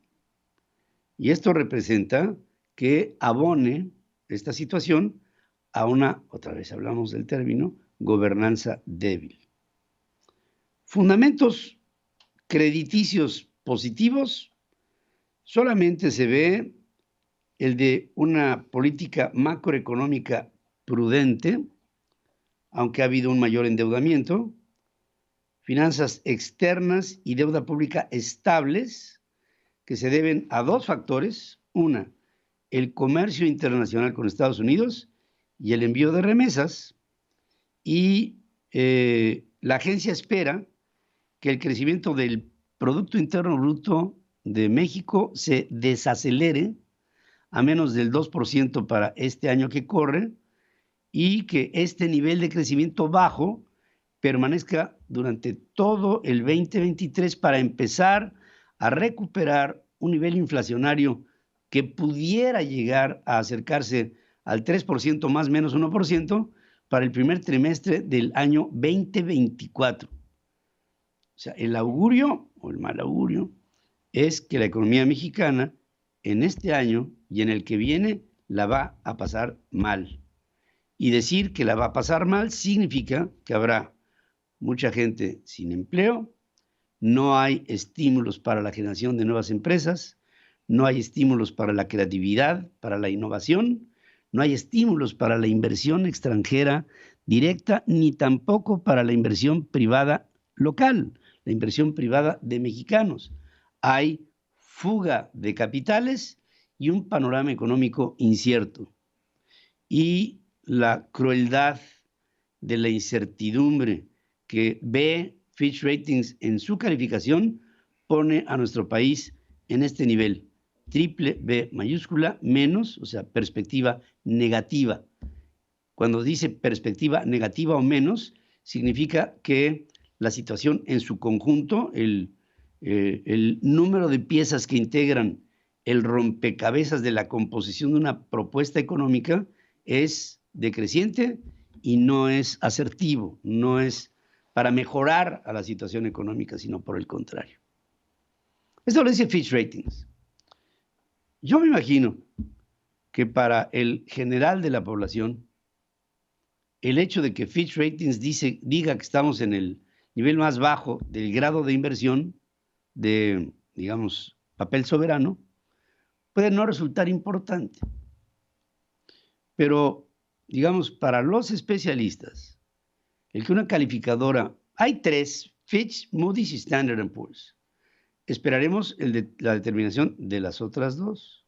Y esto representa que abone esta situación a una, otra vez hablamos del término, gobernanza débil. Fundamentos crediticios positivos, solamente se ve el de una política macroeconómica prudente, aunque ha habido un mayor endeudamiento, finanzas externas y deuda pública estables, que se deben a dos factores. Una, el comercio internacional con Estados Unidos y el envío de remesas. Y la agencia espera que el crecimiento del Producto Interno Bruto de México se desacelere a menos del 2% para este año que corre y que este nivel de crecimiento bajo permanezca durante todo el 2023 para empezar a recuperar un nivel inflacionario que pudiera llegar a acercarse al 3% más menos 1% para el primer trimestre del año 2024. O sea, el augurio o el mal augurio es que la economía mexicana en este año y en el que viene la va a pasar mal. Y decir que la va a pasar mal significa que habrá mucha gente sin empleo, no hay estímulos para la generación de nuevas empresas, no hay estímulos para la creatividad, para la innovación, no hay estímulos para la inversión extranjera directa, ni tampoco para la inversión privada local, la inversión privada de mexicanos. Hay fuga de capitales y un panorama económico incierto. Y la crueldad de la incertidumbre que ve Fitch Ratings en su calificación pone a nuestro país en este nivel, triple B mayúscula, menos, o sea, perspectiva negativa. Cuando dice perspectiva negativa o menos, significa que la situación en su conjunto, el número de piezas que integran el rompecabezas de la composición de una propuesta económica es decreciente y no es asertivo, no es para mejorar a la situación económica, sino por el contrario. Esto lo dice Fitch Ratings. Yo me imagino que para el general de la población, el hecho de que Fitch Ratings diga que estamos en el nivel más bajo del grado de inversión de, digamos, papel soberano, puede no resultar importante. Pero, digamos, para los especialistas, el que una calificadora, hay tres, Fitch, Moody's y Standard & Poor's. Esperaremos la determinación de las otras dos.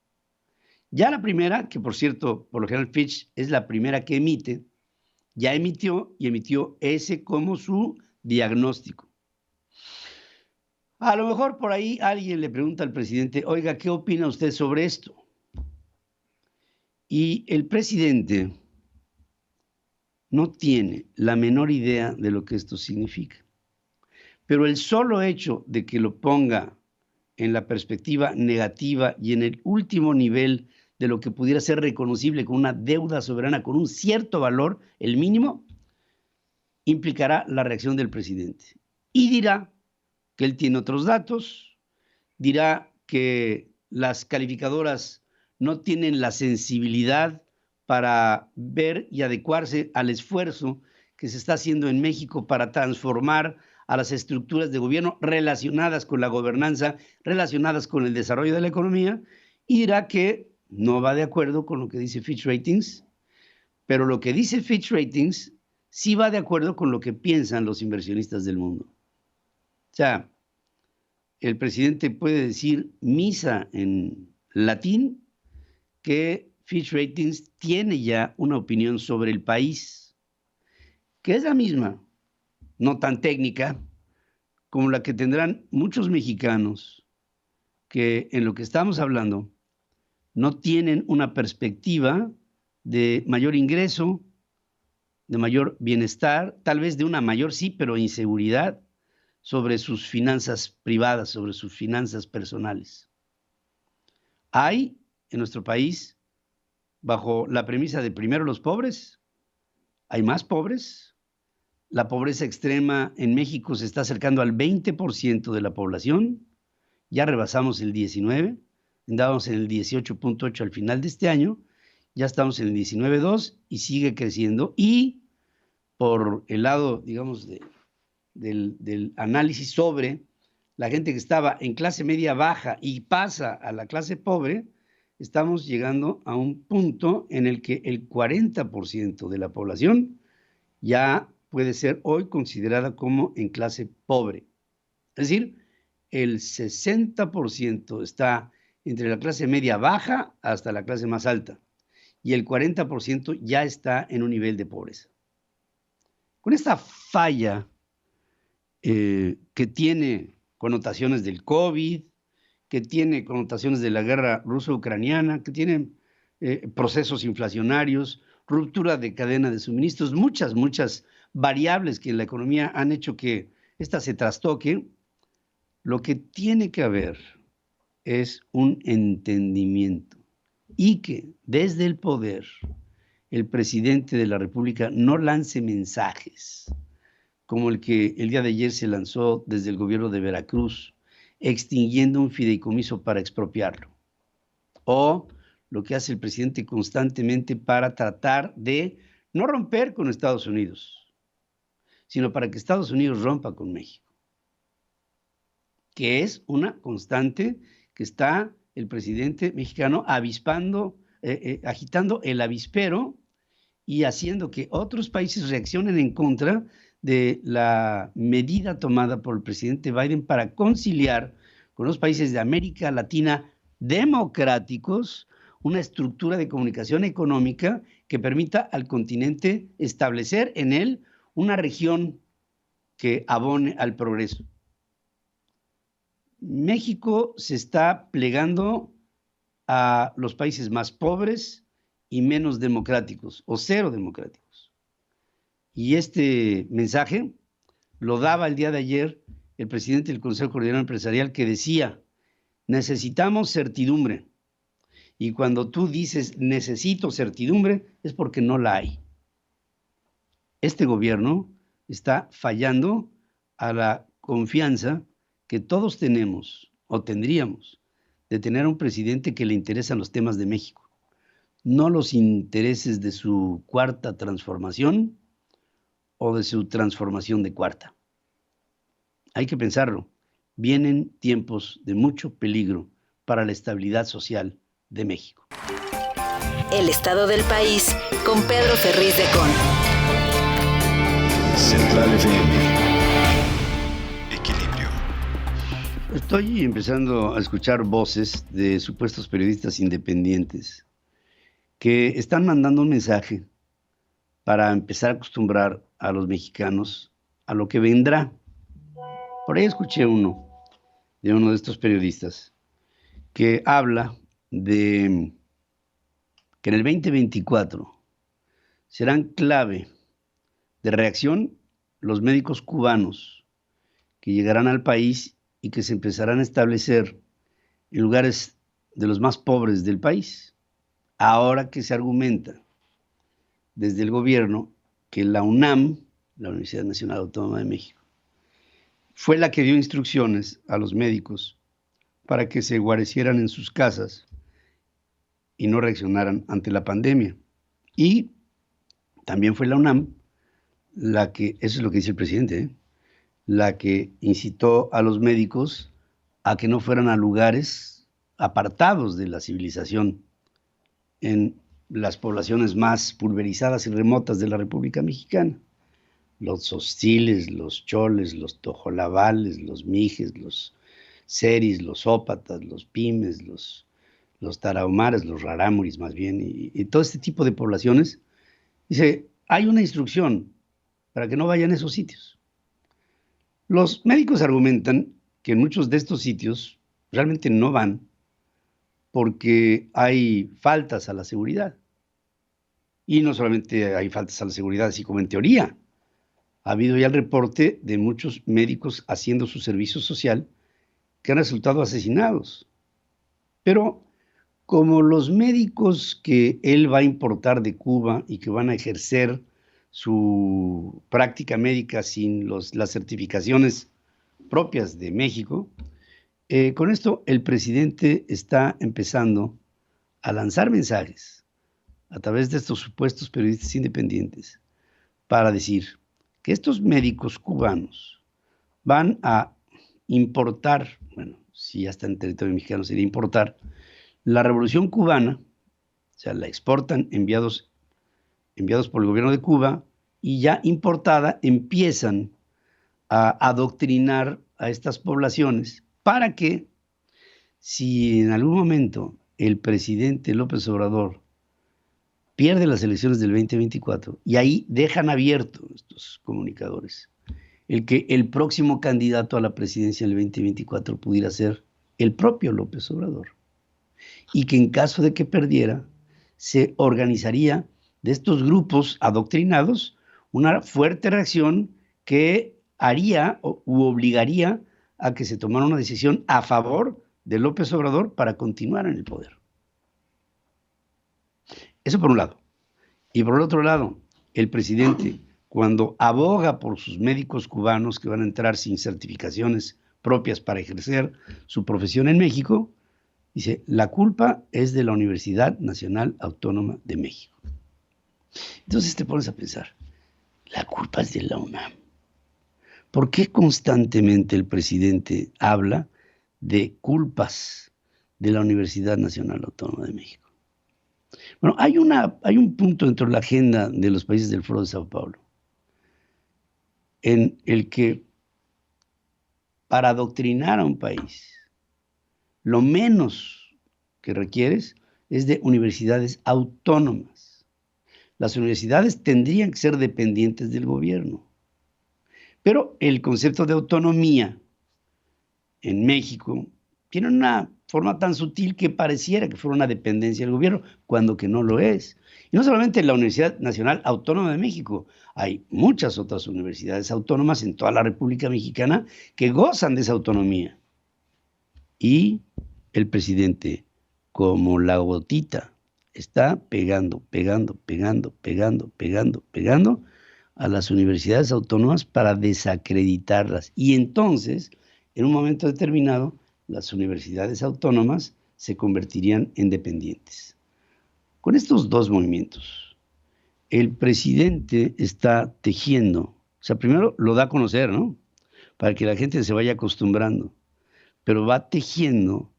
Ya la primera, que por cierto, por lo general Fitch es la primera que emite, ya emitió y emitió ese como su diagnóstico. A lo mejor por ahí alguien le pregunta al presidente, oiga, ¿qué opina usted sobre esto? Y el presidente no tiene la menor idea de lo que esto significa. Pero el solo hecho de que lo ponga en la perspectiva negativa y en el último nivel de lo que pudiera ser reconocible como una deuda soberana con un cierto valor, el mínimo, implicará la reacción del presidente. Y dirá que él tiene otros datos, dirá que las calificadoras no tienen la sensibilidad para ver y adecuarse al esfuerzo que se está haciendo en México para transformar a las estructuras de gobierno relacionadas con la gobernanza, relacionadas con el desarrollo de la economía, y dirá que no va de acuerdo con lo que dice Fitch Ratings, pero lo que dice Fitch Ratings sí va de acuerdo con lo que piensan los inversionistas del mundo. O sea, el presidente puede decir misa en latín que Fitch Ratings tiene ya una opinión sobre el país, que es la misma, no tan técnica, como la que tendrán muchos mexicanos que en lo que estamos hablando no tienen una perspectiva de mayor ingreso, de mayor bienestar, tal vez de una mayor sí, pero inseguridad sobre sus finanzas privadas, sobre sus finanzas personales. Hay en nuestro país, bajo la premisa de primero los pobres, hay más pobres, La pobreza extrema en México se está acercando al 20% de la población. Ya rebasamos el 19%, andábamos en el 18.8% al final de este año. Ya estamos en el 19.2% y sigue creciendo. Y por el lado, digamos, del análisis sobre la gente que estaba en clase media baja y pasa a la clase pobre, estamos llegando a un punto en el que el 40% de la población ya puede ser hoy considerada como en clase pobre. Es decir, el 60% está entre la clase media baja hasta la clase más alta y el 40% ya está en un nivel de pobreza. Con esta falla que tiene connotaciones del COVID, que tiene connotaciones de la guerra ruso-ucraniana, que tiene procesos inflacionarios, ruptura de cadena de suministros, muchas variables que en la economía han hecho que ésta se trastoque. Lo que tiene que haber es un entendimiento y que desde el poder el presidente de la República no lance mensajes como el que el día de ayer se lanzó desde el gobierno de Veracruz, extinguiendo un fideicomiso para expropiarlo. O lo que hace el presidente constantemente para tratar de no romper con Estados Unidos, sino para que Estados Unidos rompa con México. Que es una constante que está el presidente mexicano agitando el avispero y haciendo que otros países reaccionen en contra de la medida tomada por el presidente Biden para conciliar con los países de América Latina democráticos una estructura de comunicación económica que permita al continente establecer en él una región que abone al progreso. México se está plegando a los países más pobres y menos democráticos, o cero democráticos. Y este mensaje lo daba el día de ayer el presidente del Consejo Coordinador Empresarial, que decía, necesitamos certidumbre. Y cuando tú dices necesito certidumbre, es porque no la hay. Este gobierno está fallando a la confianza que todos tenemos o tendríamos de tener a un presidente que le interesan los temas de México, no los intereses de su cuarta transformación o de su transformación de cuarta. Hay que pensarlo. Vienen tiempos de mucho peligro para la estabilidad social de México. El estado del país con Pedro Ferriz de Con. Central FM. Equilibrio. Estoy empezando a escuchar voces de supuestos periodistas independientes que están mandando un mensaje para empezar a acostumbrar a los mexicanos a lo que vendrá. Por ahí escuché uno de estos periodistas que habla de que en el 2024 serán clave de reacción los médicos cubanos que llegarán al país y que se empezarán a establecer en lugares de los más pobres del país. Ahora que se argumenta desde el gobierno que la UNAM, la Universidad Nacional Autónoma de México, fue la que dio instrucciones a los médicos para que se guarecieran en sus casas y no reaccionaran ante la pandemia. Y también fue la UNAM la que, eso es lo que dice el presidente, la que incitó a los médicos a que no fueran a lugares apartados de la civilización en las poblaciones más pulverizadas y remotas de la República Mexicana. Los hostiles, los choles, los tojolabales, los mijes, los seris, los ópatas, los pimes, los tarahumares, los rarámuris más bien, y todo este tipo de poblaciones. Dice, hay una instrucción para que no vayan a esos sitios. Los médicos argumentan que en muchos de estos sitios realmente no van porque hay faltas a la seguridad. Y no solamente hay faltas a la seguridad, así como en teoría. Ha habido ya el reporte de muchos médicos haciendo su servicio social que han resultado asesinados. Pero como los médicos que él va a importar de Cuba y que van a ejercer su práctica médica sin las certificaciones propias de México. Con esto, el presidente está empezando a lanzar mensajes a través de estos supuestos periodistas independientes para decir que estos médicos cubanos van a importar, bueno, si ya está en territorio mexicano sería importar, la revolución cubana, o sea, la exportan enviados por el gobierno de Cuba y ya importada empiezan a adoctrinar a estas poblaciones para que si en algún momento el presidente López Obrador pierde las elecciones del 2024 y ahí dejan abierto estos comunicadores el que el próximo candidato a la presidencia del 2024 pudiera ser el propio López Obrador y que en caso de que perdiera se organizaría de estos grupos adoctrinados una fuerte reacción que haría u obligaría a que se tomara una decisión a favor de López Obrador para continuar en el poder. Eso por un lado. Y por el otro lado, el presidente, cuando aboga por sus médicos cubanos que van a entrar sin certificaciones propias para ejercer su profesión en México, dice, la culpa es de la Universidad Nacional Autónoma de México. Entonces te pones a pensar, la culpa es de la UNAM. ¿Por qué constantemente el presidente habla de culpas de la Universidad Nacional Autónoma de México? Bueno, hay un punto dentro de la agenda de los países del Foro de Sao Paulo en el que para adoctrinar a un país, lo menos que requieres es de universidades autónomas. Las universidades tendrían que ser dependientes del gobierno. Pero el concepto de autonomía en México tiene una forma tan sutil que pareciera que fuera una dependencia del gobierno, cuando que no lo es. Y no solamente la Universidad Nacional Autónoma de México, hay muchas otras universidades autónomas en toda la República Mexicana que gozan de esa autonomía. Y el presidente, como la gotita, está pegando a las universidades autónomas para desacreditarlas. Y entonces, en un momento determinado, las universidades autónomas se convertirían en dependientes. Con estos dos movimientos, el presidente está tejiendo, o sea, primero lo da a conocer, ¿no? Para que la gente se vaya acostumbrando, pero va tejiendo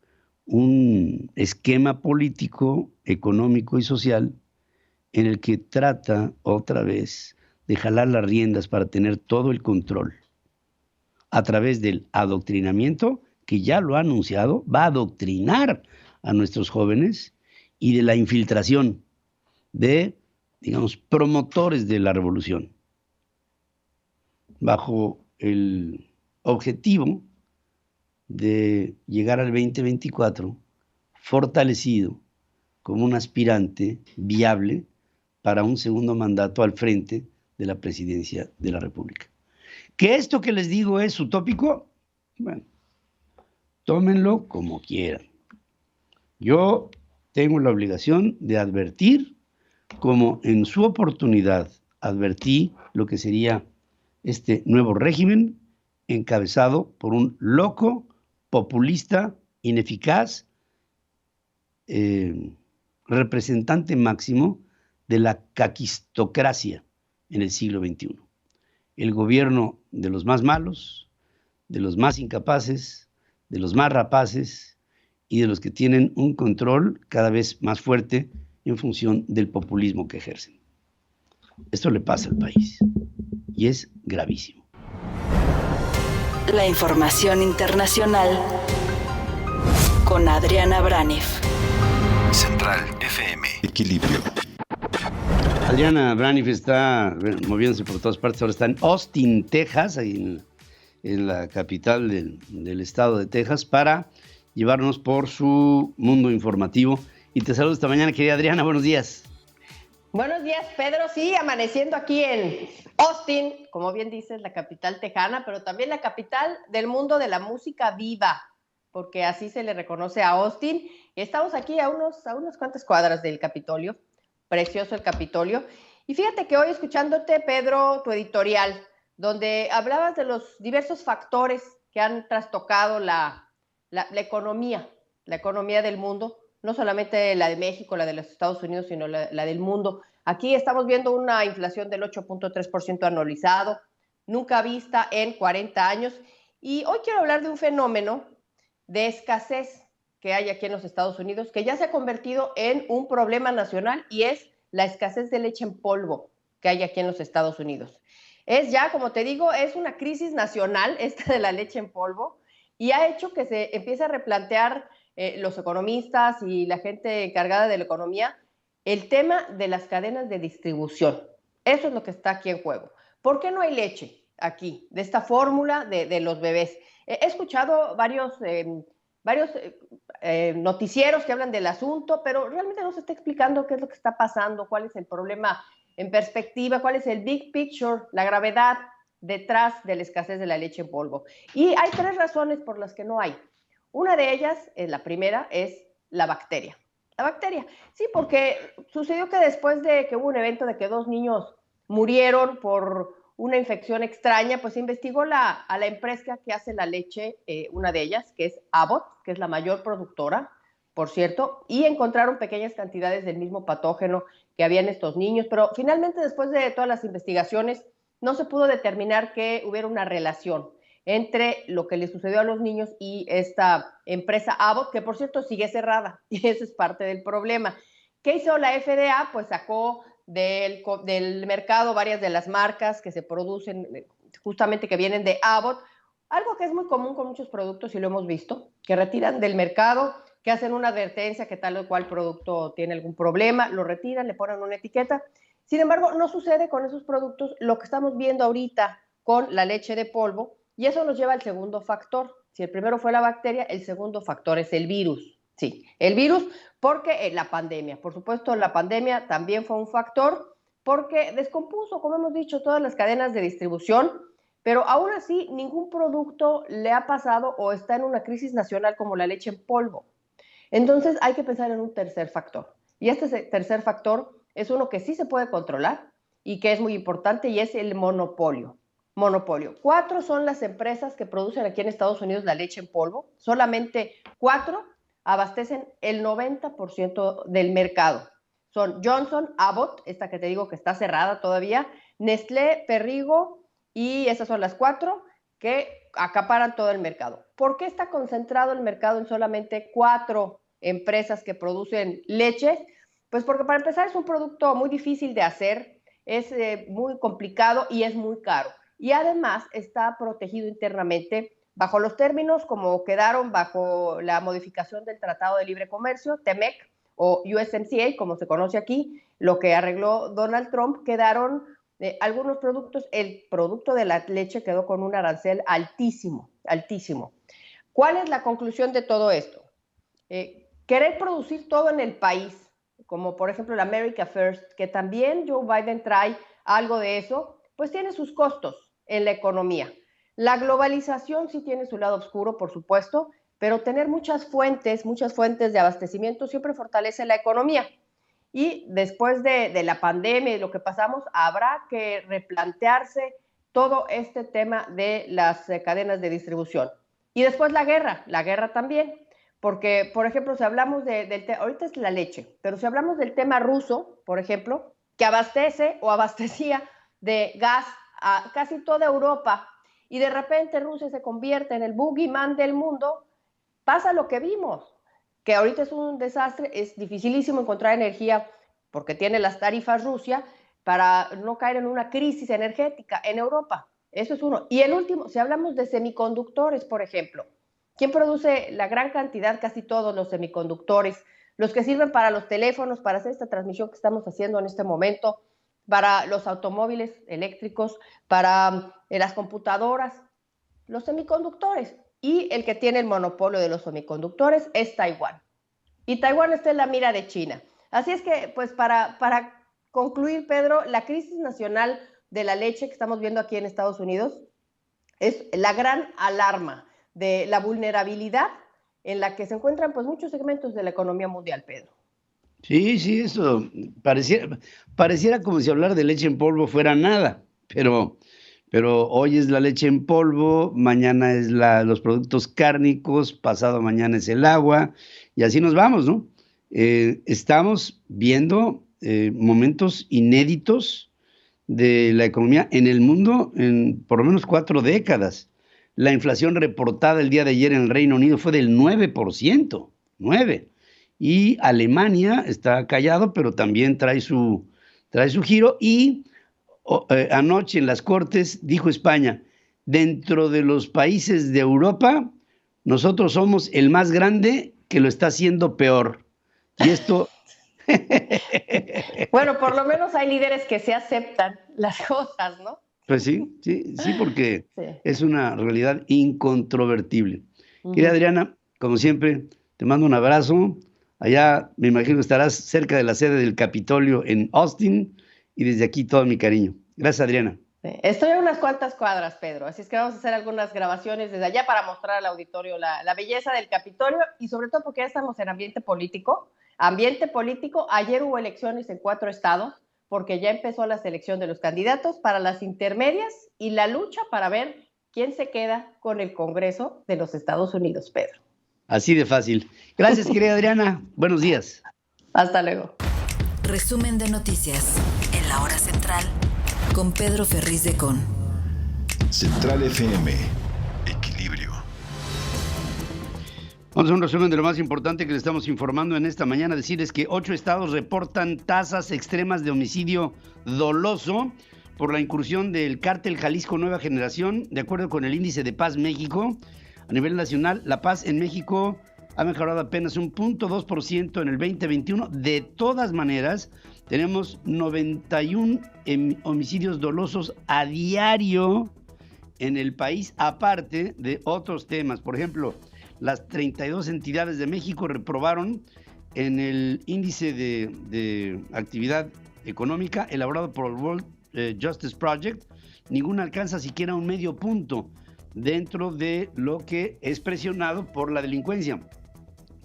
un esquema político, económico y social en el que trata otra vez de jalar las riendas para tener todo el control a través del adoctrinamiento, que ya lo ha anunciado, va a adoctrinar a nuestros jóvenes, y de la infiltración de, digamos, promotores de la revolución, bajo el objetivo de llegar al 2024 fortalecido como un aspirante viable para un segundo mandato al frente de la presidencia de la República. ¿Que esto que les digo es utópico? Bueno, tómenlo como quieran. Yo tengo la obligación de advertir, como en su oportunidad advertí lo que sería este nuevo régimen encabezado por un loco, populista, ineficaz, representante máximo de la caquistocracia en el siglo XXI. El gobierno de los más malos, de los más incapaces, de los más rapaces y de los que tienen un control cada vez más fuerte en función del populismo que ejercen. Esto le pasa al país y es gravísimo. La información internacional con Adriana Braniff. Central FM. Equilibrio. Adriana Braniff está moviéndose por todas partes. Ahora está en Austin, Texas, ahí en la capital del estado de Texas, para llevarnos por su mundo informativo. Y te saludo esta mañana, querida Adriana. Buenos días. Buenos días, Pedro. Sí, amaneciendo aquí en Austin, como bien dices, la capital tejana, pero también la capital del mundo de la música viva, porque así se le reconoce a Austin. Estamos aquí a unas cuantas cuadras del Capitolio. Precioso el Capitolio. Y fíjate que hoy escuchándote, Pedro, tu editorial, donde hablabas de los diversos factores que han trastocado la economía del mundo, no solamente la de México, la de los Estados Unidos, sino la del mundo. Aquí estamos viendo una inflación del 8.3% anualizado, nunca vista en 40 años. Y hoy quiero hablar de un fenómeno de escasez que hay aquí en los Estados Unidos, que ya se ha convertido en un problema nacional, y es la escasez de leche en polvo que hay aquí en los Estados Unidos. Es ya, como te digo, es una crisis nacional esta de la leche en polvo, y ha hecho que se empiece a replantear los economistas y la gente encargada de la economía el tema de las cadenas de distribución. Eso es lo que está aquí en juego. ¿Por qué no hay leche aquí, de esta fórmula de los bebés? He escuchado varios noticieros que hablan del asunto, pero realmente no se está explicando qué es lo que está pasando, cuál es el problema en perspectiva, cuál es el big picture, la gravedad detrás de la escasez de la leche en polvo. Y hay 3 razones por las que no hay. Una de ellas, la primera, es la bacteria. La bacteria, sí, porque sucedió que después de que hubo un evento de que 2 niños murieron por una infección extraña, pues se investigó a la empresa que hace la leche, una de ellas, que es Abbott, que es la mayor productora, por cierto, y encontraron pequeñas cantidades del mismo patógeno que había en estos niños, pero finalmente, después de todas las investigaciones, no se pudo determinar que hubiera una relación entre lo que le sucedió a los niños y esta empresa Abbott, que por cierto sigue cerrada, y ese es parte del problema. ¿Qué hizo la FDA? Pues sacó del mercado varias de las marcas que se producen, justamente que vienen de Abbott, algo que es muy común con muchos productos y lo hemos visto, que retiran del mercado, que hacen una advertencia que tal o cual producto tiene algún problema, lo retiran, le ponen una etiqueta. Sin embargo, no sucede con esos productos lo que estamos viendo ahorita con la leche de polvo, y eso nos lleva al segundo factor. Si el primero fue la bacteria, el segundo factor es el virus. Sí, el virus, porque la pandemia, por supuesto, la pandemia también fue un factor, porque descompuso, como hemos dicho, todas las cadenas de distribución, pero aún así ningún producto le ha pasado o está en una crisis nacional como la leche en polvo. Entonces hay que pensar en un tercer factor, y este tercer factor es uno que sí se puede controlar y que es muy importante, y es el monopolio. 4 son las empresas que producen aquí en Estados Unidos la leche en polvo, solamente 4 abastecen el 90% del mercado. Son Johnson, Abbott, esta que te digo que está cerrada todavía, Nestlé, Perrigo, y esas son las 4 que acaparan todo el mercado. ¿Por qué está concentrado el mercado en solamente 4 empresas que producen leche? Pues porque, para empezar, es un producto muy difícil de hacer, es muy complicado y es muy caro. Y además está protegido internamente bajo los términos como quedaron bajo la modificación del Tratado de Libre Comercio, TEMEC, o USMCA, como se conoce aquí, lo que arregló Donald Trump. Quedaron algunos productos, el producto de la leche quedó con un arancel altísimo, altísimo. ¿Cuál es la conclusión de todo esto? Querer producir todo en el país, como por ejemplo la America First, que también Joe Biden trae algo de eso, pues tiene sus costos en la economía. La globalización sí tiene su lado oscuro, por supuesto, pero tener muchas fuentes de abastecimiento siempre fortalece la economía. Y después de la pandemia y lo que pasamos, habrá que replantearse todo este tema de las cadenas de distribución. Y después la guerra también, porque, por ejemplo, si hablamos ahorita es la leche, pero si hablamos del tema ruso, por ejemplo, que abastece o abastecía de gas a casi toda Europa, y de repente Rusia se convierte en el boogeyman del mundo, pasa lo que vimos, que ahorita es un desastre, es dificilísimo encontrar energía porque tiene las tarifas Rusia, para no caer en una crisis energética en Europa. Eso es uno. Y el último, si hablamos de semiconductores, por ejemplo, ¿quién produce la gran cantidad, casi todos los semiconductores, los que sirven para los teléfonos, para hacer esta transmisión que estamos haciendo en este momento, para los automóviles eléctricos, para las computadoras? Los semiconductores. Y el que tiene el monopolio de los semiconductores es Taiwán. Y Taiwán está en la mira de China. Así es que, pues, para concluir, Pedro, la crisis nacional de la leche que estamos viendo aquí en Estados Unidos es la gran alarma de la vulnerabilidad en la que se encuentran, pues, muchos segmentos de la economía mundial, Pedro. Sí, eso pareciera como si hablar de leche en polvo fuera nada, pero hoy es la leche en polvo, mañana es los productos cárnicos, pasado mañana es el agua, y así nos vamos, ¿no? Estamos viendo momentos inéditos de la economía en el mundo en por lo menos 4 décadas. La inflación reportada el día de ayer en el Reino Unido fue del 9%, 9%. Y Alemania está callado, pero también trae su giro. Y anoche en las Cortes dijo España, dentro de los países de Europa, nosotros somos el más grande que lo está haciendo peor. Y esto... Bueno, por lo menos hay líderes que se aceptan las cosas, ¿no? Pues sí, porque es una realidad incontrovertible. Querida Adriana, como siempre, te mando un abrazo. Allá me imagino que estarás cerca de la sede del Capitolio en Austin, y desde aquí todo mi cariño. Gracias, Adriana. Estoy a unas cuantas cuadras, Pedro, así es que vamos a hacer algunas grabaciones desde allá para mostrar al auditorio la belleza del Capitolio, y sobre todo porque ya estamos en ambiente político. Ayer hubo elecciones en 4 estados, porque ya empezó la selección de los candidatos para las intermedias y la lucha para ver quién se queda con el Congreso de los Estados Unidos, Pedro. Así de fácil. Gracias, querida Adriana. Buenos días. Hasta luego. Resumen de noticias en la hora central con Pedro Ferriz de Con. Central FM. Equilibrio. Vamos a un resumen de lo más importante que le estamos informando en esta mañana. Decirles que 8 estados reportan tasas extremas de homicidio doloso por la incursión del cártel Jalisco Nueva Generación. De acuerdo con el Índice de Paz México, a nivel nacional, la paz en México ha mejorado apenas un 0.2% en el 2021. De todas maneras, tenemos 91 homicidios dolosos a diario en el país, aparte de otros temas. Por ejemplo, las 32 entidades de México reprobaron en el índice de actividad económica elaborado por el World Justice Project. Ninguna alcanza siquiera un medio punto dentro de lo que es presionado por la delincuencia.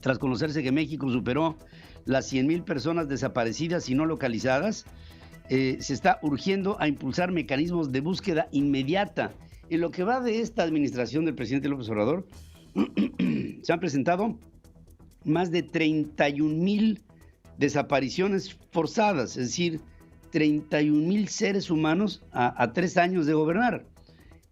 Tras conocerse que México superó las 100,000 personas desaparecidas y no localizadas, se está urgiendo a impulsar mecanismos de búsqueda inmediata. En lo que va de esta administración del presidente López Obrador, se han presentado más de 31,000 desapariciones forzadas, es decir, 31,000 seres humanos a 3 años de gobernar.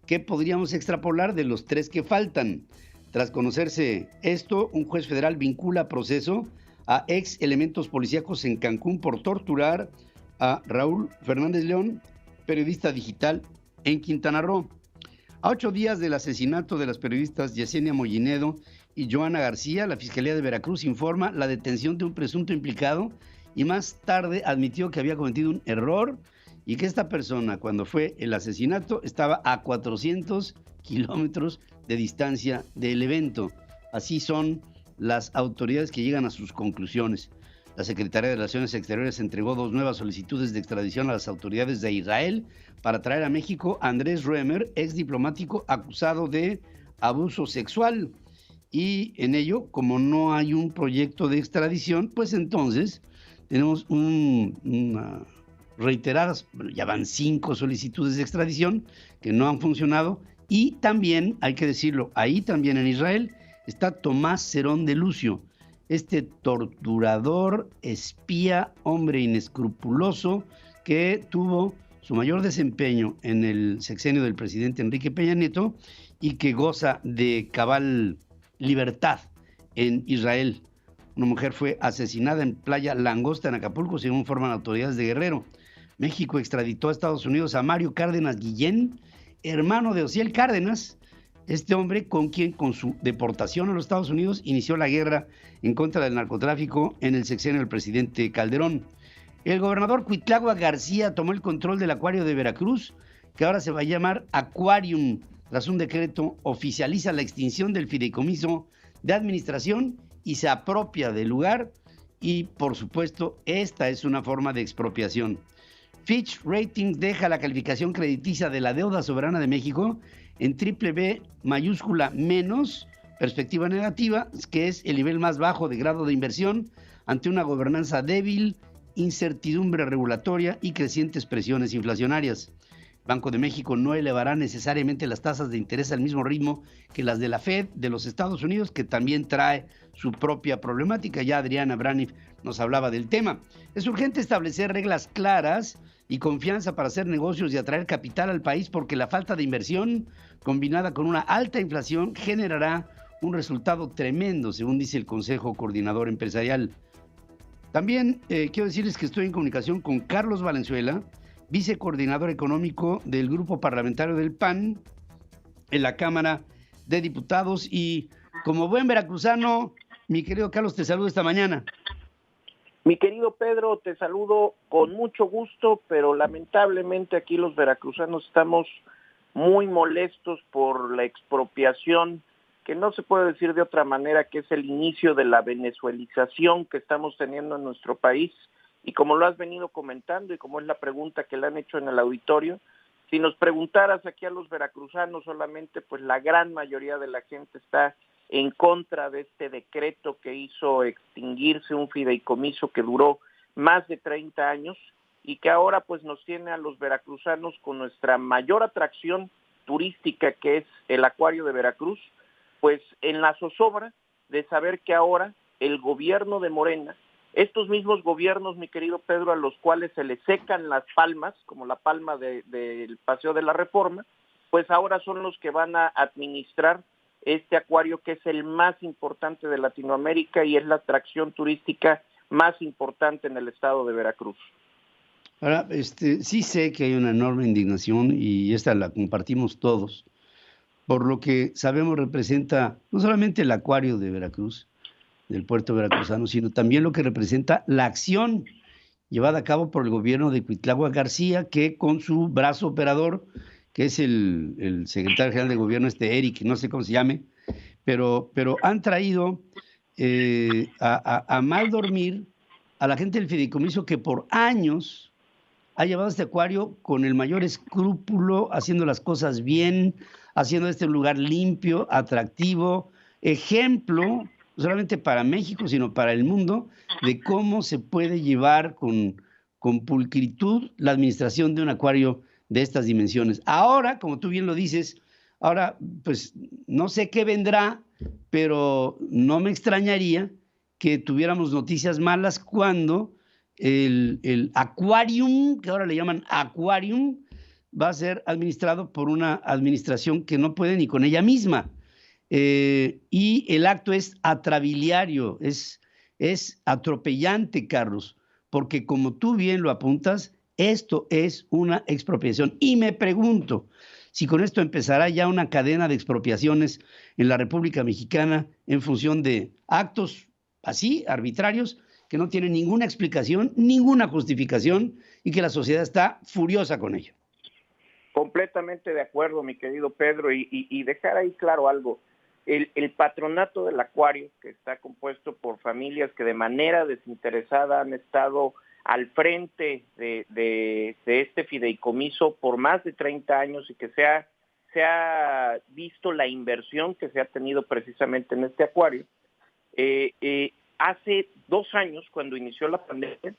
¿Qué podríamos extrapolar de los 3 que faltan? Tras conocerse esto, un juez federal vincula a proceso a ex elementos policíacos en Cancún por torturar a Raúl Fernández León, periodista digital en Quintana Roo. A 8 días del asesinato de las periodistas Yesenia Mollinedo y Joana García, la Fiscalía de Veracruz informa la detención de un presunto implicado y más tarde admitió que había cometido un error y que esta persona, cuando fue el asesinato, estaba a 400 kilómetros de distancia del evento. Así son las autoridades que llegan a sus conclusiones. La Secretaría de Relaciones Exteriores entregó 2 nuevas solicitudes de extradición a las autoridades de Israel para traer a México a Andrés Roemer, ex diplomático acusado de abuso sexual. Y en ello, como no hay un proyecto de extradición, pues entonces tenemos reiteradas, ya van 5 solicitudes de extradición que no han funcionado. Y también, hay que decirlo, ahí también en Israel está Tomás Cerón de Lucio, este torturador, espía, hombre inescrupuloso que tuvo su mayor desempeño en el sexenio del presidente Enrique Peña Nieto y que goza de cabal libertad en Israel. Una mujer fue asesinada en Playa Langosta, en Acapulco, según informan autoridades de Guerrero. México extraditó a Estados Unidos a Mario Cárdenas Guillén, hermano de Ociel Cárdenas, este hombre con quien, con su deportación a los Estados Unidos, inició la guerra en contra del narcotráfico en el sexenio del presidente Calderón. El gobernador Cuitlagua García tomó el control del acuario de Veracruz, que ahora se va a llamar Aquarium. Tras un decreto, oficializa la extinción del fideicomiso de administración y se apropia del lugar. Y, por supuesto, esta es una forma de expropiación. Fitch Ratings deja la calificación crediticia de la deuda soberana de México en BB mayúscula menos, perspectiva negativa, que es el nivel más bajo de grado de inversión, ante una gobernanza débil, incertidumbre regulatoria y crecientes presiones inflacionarias. Banco de México no elevará necesariamente las tasas de interés al mismo ritmo que las de la Fed de los Estados Unidos, que también trae su propia problemática. Ya Adriana Braniff nos hablaba del tema. Es urgente establecer reglas claras y confianza para hacer negocios y atraer capital al país, porque la falta de inversión, combinada con una alta inflación, generará un resultado tremendo, según dice el Consejo Coordinador Empresarial. También quiero decirles que estoy en comunicación con Carlos Valenzuela, vicecoordinador económico del Grupo Parlamentario del PAN en la Cámara de Diputados. Y como buen veracruzano, mi querido Carlos, te saludo esta mañana. Mi querido Pedro, te saludo con mucho gusto, pero lamentablemente aquí los veracruzanos estamos muy molestos por la expropiación, que no se puede decir de otra manera que es el inicio de la venezuelización que estamos teniendo en nuestro país. Y como lo has venido comentando y como es la pregunta que le han hecho en el auditorio, si nos preguntaras aquí a los veracruzanos solamente, pues la gran mayoría de la gente está en contra de este decreto que hizo extinguirse un fideicomiso que duró más de 30 años y que ahora pues nos tiene a los veracruzanos con nuestra mayor atracción turística, que es el Acuario de Veracruz, pues en la zozobra de saber que ahora el gobierno de Morena, estos mismos gobiernos, mi querido Pedro, a los cuales se les secan las palmas, como la palma del Paseo de la Reforma, pues ahora son los que van a administrar este acuario, que es el más importante de Latinoamérica y es la atracción turística más importante en el estado de Veracruz. Ahora, sí sé que hay una enorme indignación y esta la compartimos todos, por lo que sabemos representa no solamente el acuario de Veracruz, del puerto veracruzano, sino también lo que representa la acción llevada a cabo por el gobierno de Cuitlahua García, que con su brazo operador, que es el secretario general de gobierno, Eric, no sé cómo se llame, pero han traído a mal dormir a la gente del fideicomiso, que por años ha llevado este acuario con el mayor escrúpulo, haciendo las cosas bien, haciendo este lugar limpio, atractivo, ejemplo, no solamente para México, sino para el mundo, de cómo se puede llevar con pulcritud la administración de un acuario de estas dimensiones. Ahora, como tú bien lo dices, ahora, pues, no sé qué vendrá, pero no me extrañaría que tuviéramos noticias malas cuando el aquarium, que ahora le llaman aquarium, va a ser administrado por una administración que no puede ni con ella misma. Y el acto es atrabiliario, es atropellante, Carlos, porque como tú bien lo apuntas, esto es una expropiación. Y me pregunto si con esto empezará ya una cadena de expropiaciones en la República Mexicana en función de actos así, arbitrarios, que no tienen ninguna explicación, ninguna justificación, y que la sociedad está furiosa con ello. Completamente de acuerdo, mi querido Pedro, y dejar ahí claro algo. El patronato del acuario, que está compuesto por familias que de manera desinteresada han estado al frente de este fideicomiso por más de 30 años y que se ha visto la inversión que se ha tenido precisamente en este acuario. Hace 2 años, cuando inició la pandemia,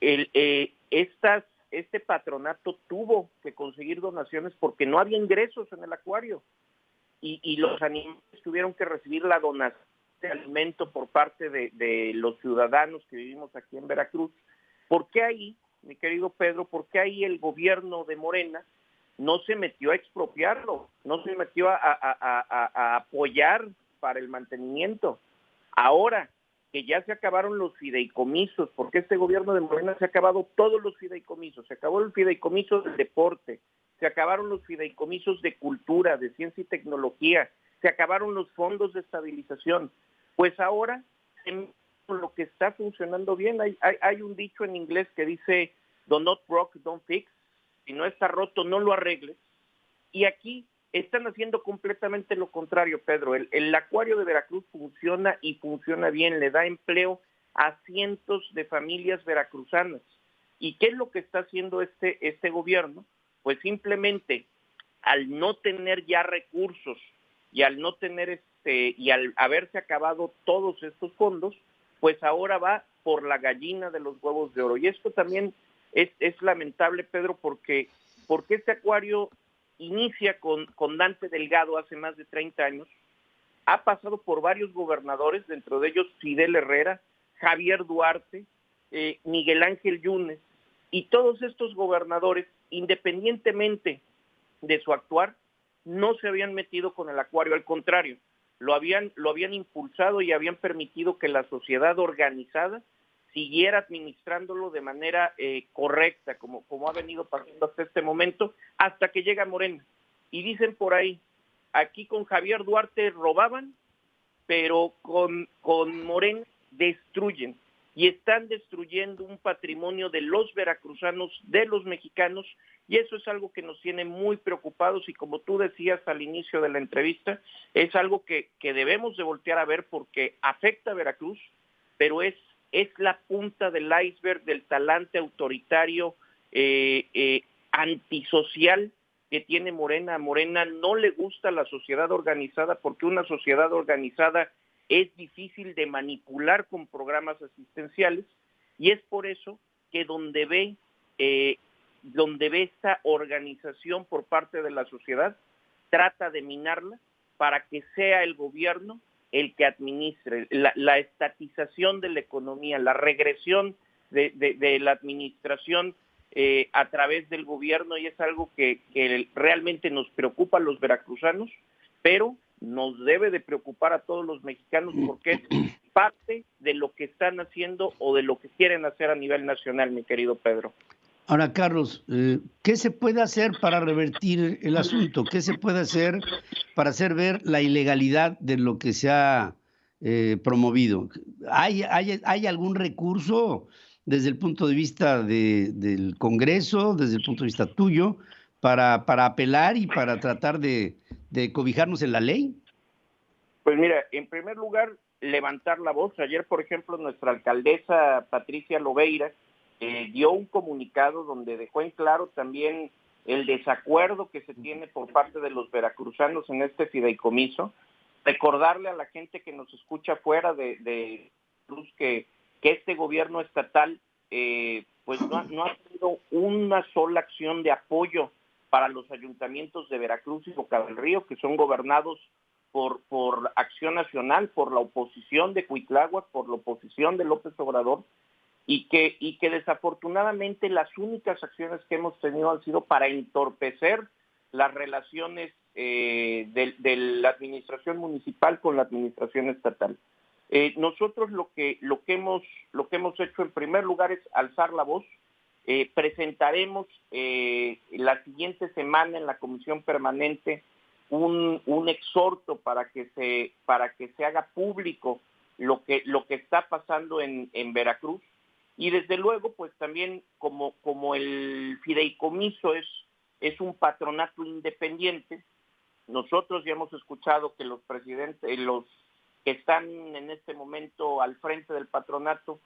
este patronato tuvo que conseguir donaciones porque no había ingresos en el acuario. Y los animales tuvieron que recibir la donación de alimento por parte de los ciudadanos que vivimos aquí en Veracruz. ¿Por qué ahí, mi querido Pedro, por qué ahí el gobierno de Morena no se metió a expropiarlo, no se metió a apoyar para el mantenimiento? Ahora que ya se acabaron los fideicomisos, porque este gobierno de Morena se ha acabado todos los fideicomisos, se acabó el fideicomiso del deporte, se acabaron los fideicomisos de cultura, de ciencia y tecnología, se acabaron los fondos de estabilización. Pues ahora, lo que está funcionando bien, hay un dicho en inglés que dice, "Do not broke, don't fix", si no está roto, no lo arregles. Y aquí están haciendo completamente lo contrario, Pedro. El acuario de Veracruz funciona y funciona bien, le da empleo a cientos de familias veracruzanas. ¿Y qué es lo que está haciendo este gobierno? Pues simplemente al no tener ya recursos y al no tener y al haberse acabado todos estos fondos, pues ahora va por la gallina de los huevos de oro. Y esto también es lamentable, Pedro, porque este acuario inicia con Dante Delgado hace más de 30 años, ha pasado por varios gobernadores, dentro de ellos Fidel Herrera, Javier Duarte, Miguel Ángel Yunes, y todos estos gobernadores, independientemente de su actuar, no se habían metido con el acuario, al contrario, lo habían impulsado y habían permitido que la sociedad organizada siguiera administrándolo de manera correcta, como ha venido pasando hasta este momento, hasta que llega Morena. Y dicen por ahí, aquí con Javier Duarte robaban, pero con Morena destruyen. Y están destruyendo un patrimonio de los veracruzanos, de los mexicanos, y eso es algo que nos tiene muy preocupados, y como tú decías al inicio de la entrevista, es algo que debemos de voltear a ver porque afecta a Veracruz, pero es la punta del iceberg del talante autoritario, antisocial que tiene Morena. A Morena no le gusta la sociedad organizada porque una sociedad organizada es difícil de manipular con programas asistenciales, y es por eso que donde ve esta organización por parte de la sociedad, trata de minarla para que sea el gobierno el que administre, la estatización de la economía, la regresión de la administración a través del gobierno, y es algo que realmente nos preocupa a los veracruzanos, pero nos debe de preocupar a todos los mexicanos porque es parte de lo que están haciendo o de lo que quieren hacer a nivel nacional, mi querido Pedro. Ahora, Carlos, ¿qué se puede hacer para revertir el asunto? ¿Qué se puede hacer para hacer ver la ilegalidad de lo que se ha promovido? ¿Hay algún recurso desde el punto de vista del Congreso, desde el punto de vista tuyo, para apelar y para tratar de cobijarnos en la ley? Pues mira, en primer lugar, levantar la voz. Ayer, por ejemplo, nuestra alcaldesa Patricia Lobeira dio un comunicado donde dejó en claro también el desacuerdo que se tiene por parte de los veracruzanos en este fideicomiso. Recordarle a la gente que nos escucha fuera de Cruz que este gobierno estatal pues no ha tenido una sola acción de apoyo para los ayuntamientos de Veracruz y Boca del Río, que son gobernados por Acción Nacional, por la oposición de Cuitláhuac, por la oposición de López Obrador, y que desafortunadamente las únicas acciones que hemos tenido han sido para entorpecer las relaciones de la administración municipal con la administración estatal. Nosotros lo que hemos hecho en primer lugar es alzar la voz. Presentaremos la siguiente semana en la comisión permanente un exhorto para que se haga público lo que está pasando en Veracruz, y desde luego pues también como el fideicomiso es un patronato independiente, nosotros ya hemos escuchado que los presidentes, los que están en este momento al frente del patronato,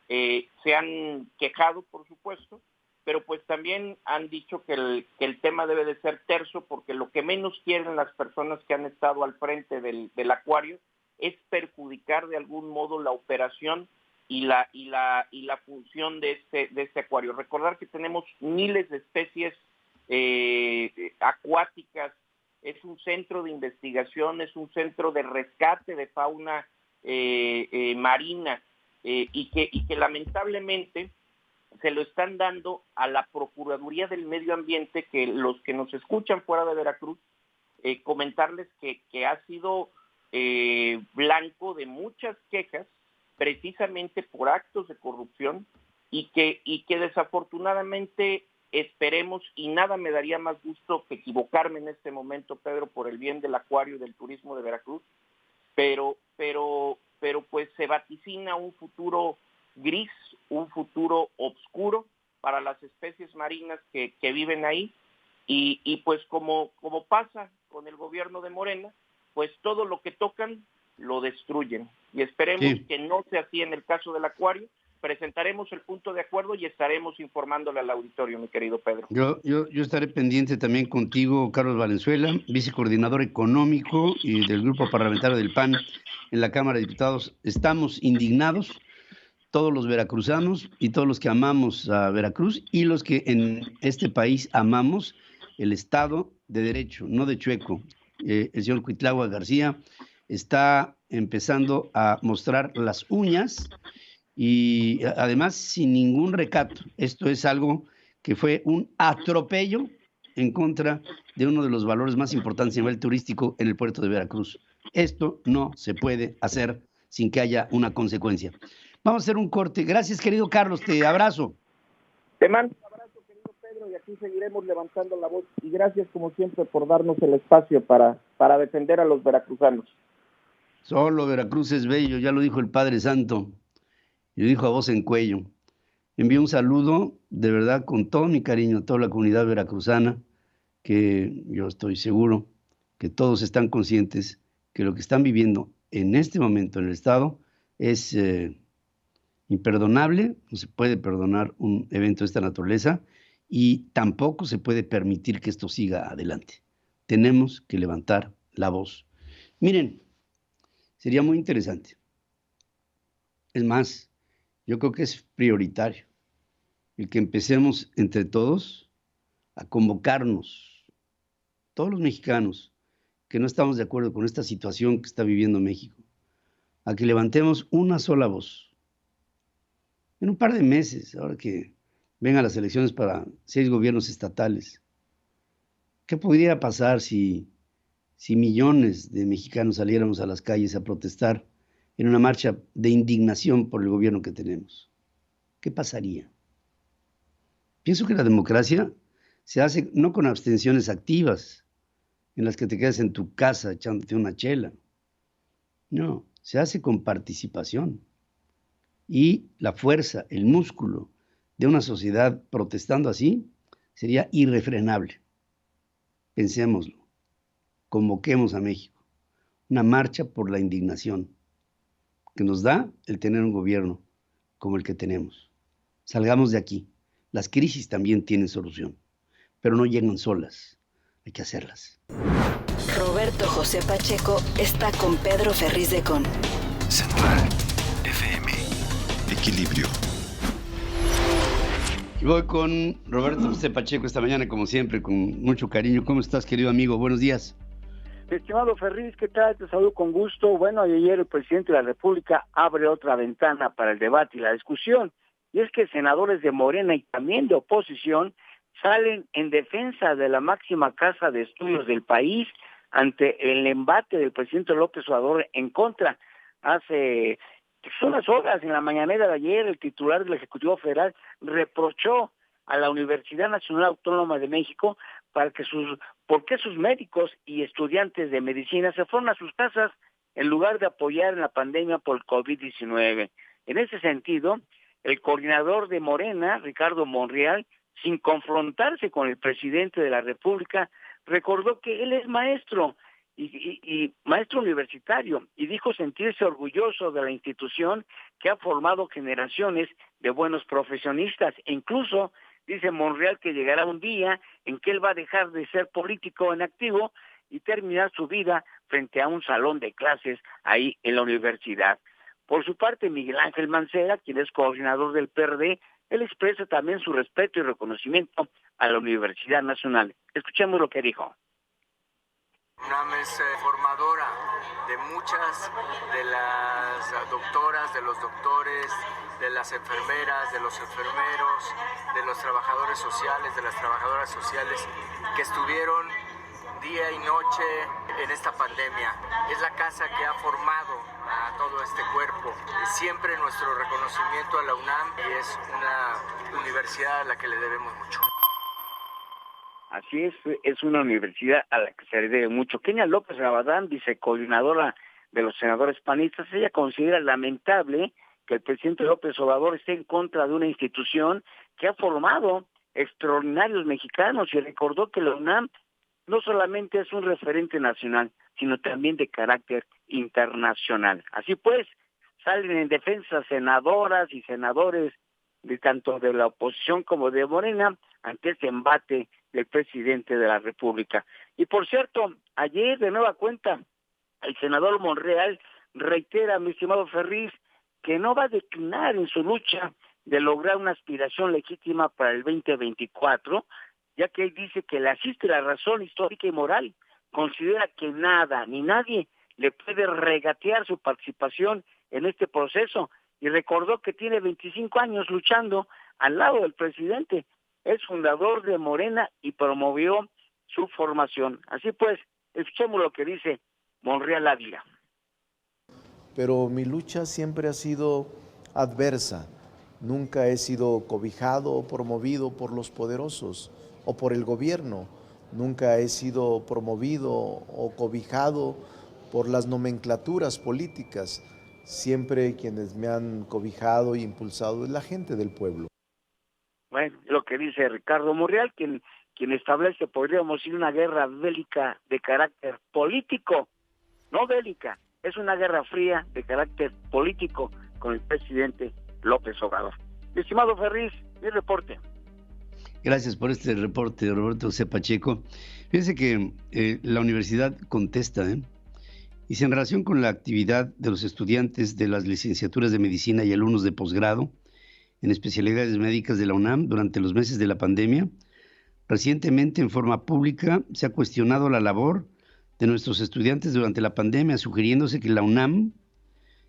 se han quejado, por supuesto, pero pues también han dicho que el tema debe de ser terso, porque lo que menos quieren las personas que han estado al frente del acuario es perjudicar de algún modo la operación y la función de este acuario. Recordar que tenemos miles de especies acuáticas, es un centro de investigación, es un centro de rescate de fauna marina, y que lamentablemente se lo están dando a la Procuraduría del Medio Ambiente, que los que nos escuchan fuera de Veracruz, comentarles que ha sido blanco de muchas quejas precisamente por actos de corrupción, y que desafortunadamente esperemos, y nada me daría más gusto que equivocarme en este momento, Pedro, por el bien del acuario y del turismo de Veracruz, pero pues se vaticina un futuro gris, un futuro oscuro para las especies marinas que viven ahí, y pues como pasa con el gobierno de Morena, pues todo lo que tocan lo destruyen, y esperemos que no sea así en el caso del acuario. Presentaremos el punto de acuerdo y estaremos informándole al auditorio, mi querido Pedro. Yo estaré pendiente también contigo, Carlos Valenzuela, vicecoordinador económico y del Grupo Parlamentario del PAN en la Cámara de Diputados. Estamos indignados todos los veracruzanos y todos los que amamos a Veracruz y los que en este país amamos el Estado de Derecho, no de chueco. El señor Cuitláhuac García está empezando a mostrar las uñas y además sin ningún recato. Esto es algo que fue un atropello en contra de uno de los valores más importantes a nivel turístico en el puerto de Veracruz. Esto no se puede hacer sin que haya una consecuencia. Vamos a hacer un corte. Gracias, querido Carlos, te abrazo. Te mando un abrazo, querido Pedro, y aquí seguiremos levantando la voz. Y gracias, como siempre, por darnos el espacio para defender a los veracruzanos. Solo Veracruz es bello, ya lo dijo el Padre Santo, y lo dijo a voz en cuello. Envío un saludo, de verdad, con todo mi cariño a toda la comunidad veracruzana, que yo estoy seguro que todos están conscientes que lo que están viviendo en este momento en el Estado es imperdonable, no se puede perdonar un evento de esta naturaleza y tampoco se puede permitir que esto siga adelante. Tenemos que levantar la voz. Miren, sería muy interesante. Es más, yo creo que es prioritario el que empecemos entre todos a convocarnos, todos los mexicanos que no estamos de acuerdo con esta situación que está viviendo México, a que levantemos una sola voz. En un par de meses, ahora que vengan las elecciones para 6 gobiernos estatales, ¿qué podría pasar si millones de mexicanos saliéramos a las calles a protestar en una marcha de indignación por el gobierno que tenemos? ¿Qué pasaría? Pienso que la democracia se hace no con abstenciones activas, en las que te quedas en tu casa echándote una chela. No, se hace con participación. Y la fuerza, el músculo de una sociedad protestando así sería irrefrenable. Pensémoslo. Convoquemos a México. Una marcha por la indignación que nos da el tener un gobierno como el que tenemos. Salgamos de aquí. Las crisis también tienen solución, pero no llegan solas. Hay que hacerlas. Roberto José Pacheco está con Pedro Ferriz de Con. Central FM. Equilibrio. Y voy con Roberto José Pacheco esta mañana, como siempre, con mucho cariño. ¿Cómo estás, querido amigo? Buenos días. Estimado Ferriz, ¿qué tal? Te saludo con gusto. Bueno, ayer el presidente de la República abre otra ventana para el debate y la discusión. Y es que senadores de Morena y también de oposición salen en defensa de la máxima casa de estudios del país ante el embate del presidente López Obrador en contra. Hace unas horas, en la mañanera de ayer, el titular del Ejecutivo Federal reprochó a la Universidad Nacional Autónoma de México por qué sus médicos y estudiantes de medicina se fueron a sus casas en lugar de apoyar en la pandemia por el COVID-19. En ese sentido, el coordinador de Morena, Ricardo Monreal, sin confrontarse con el presidente de la República, recordó que él es maestro y maestro universitario, y dijo sentirse orgulloso de la institución que ha formado generaciones de buenos profesionistas. E incluso dice Monreal que llegará un día en que él va a dejar de ser político en activo y terminar su vida frente a un salón de clases ahí en la universidad. Por su parte, Miguel Ángel Mancera, quien es coordinador del PRD, él expresa también su respeto y reconocimiento a la Universidad Nacional. Escuchemos lo que dijo. UNAM es formadora de muchas de las doctoras, de los doctores, de las enfermeras, de los enfermeros, de los trabajadores sociales, de las trabajadoras sociales que estuvieron día y noche en esta pandemia. Es la casa que ha formado a todo este cuerpo. Siempre nuestro reconocimiento a la UNAM, y es una universidad a la que le debemos mucho. Así es una universidad a la que se le debe mucho. Kenia López Rabadán, vicecoordinadora de los senadores panistas, ella considera lamentable que el presidente López Obrador esté en contra de una institución que ha formado extraordinarios mexicanos, y recordó que la UNAM no solamente es un referente nacional, sino también de carácter internacional. Así pues, salen en defensa senadoras y senadores de tanto de la oposición como de Morena ante este embate del presidente de la República. Y por cierto, ayer de nueva cuenta, el senador Monreal reitera, mi estimado Ferriz, que no va a declinar en su lucha de lograr una aspiración legítima para el 2024, ya que él dice que le asiste la razón histórica y moral. Considera que nada ni nadie le puede regatear su participación en este proceso y recordó que tiene 25 años luchando al lado del presidente. Es fundador de Morena y promovió su formación. Así pues, escuchemos lo que dice Monreal Ávila. Pero mi lucha siempre ha sido adversa. Nunca he sido cobijado o promovido por los poderosos o por el gobierno. Nunca he sido promovido o cobijado por las nomenclaturas políticas. Siempre quienes me han cobijado e impulsado es la gente del pueblo. Bueno, lo que dice Ricardo Monreal, quien establece, podríamos decir, una guerra bélica de carácter político, no bélica, es una guerra fría de carácter político con el presidente López Obrador. Estimado Ferriz, mi reporte. Gracias por este reporte, Roberto C. Pacheco. Fíjense que la universidad contesta, dice, en relación con la actividad de los estudiantes de las licenciaturas de medicina y alumnos de posgrado en especialidades médicas de la UNAM durante los meses de la pandemia, recientemente en forma pública se ha cuestionado la labor de nuestros estudiantes durante la pandemia, sugiriéndose que la UNAM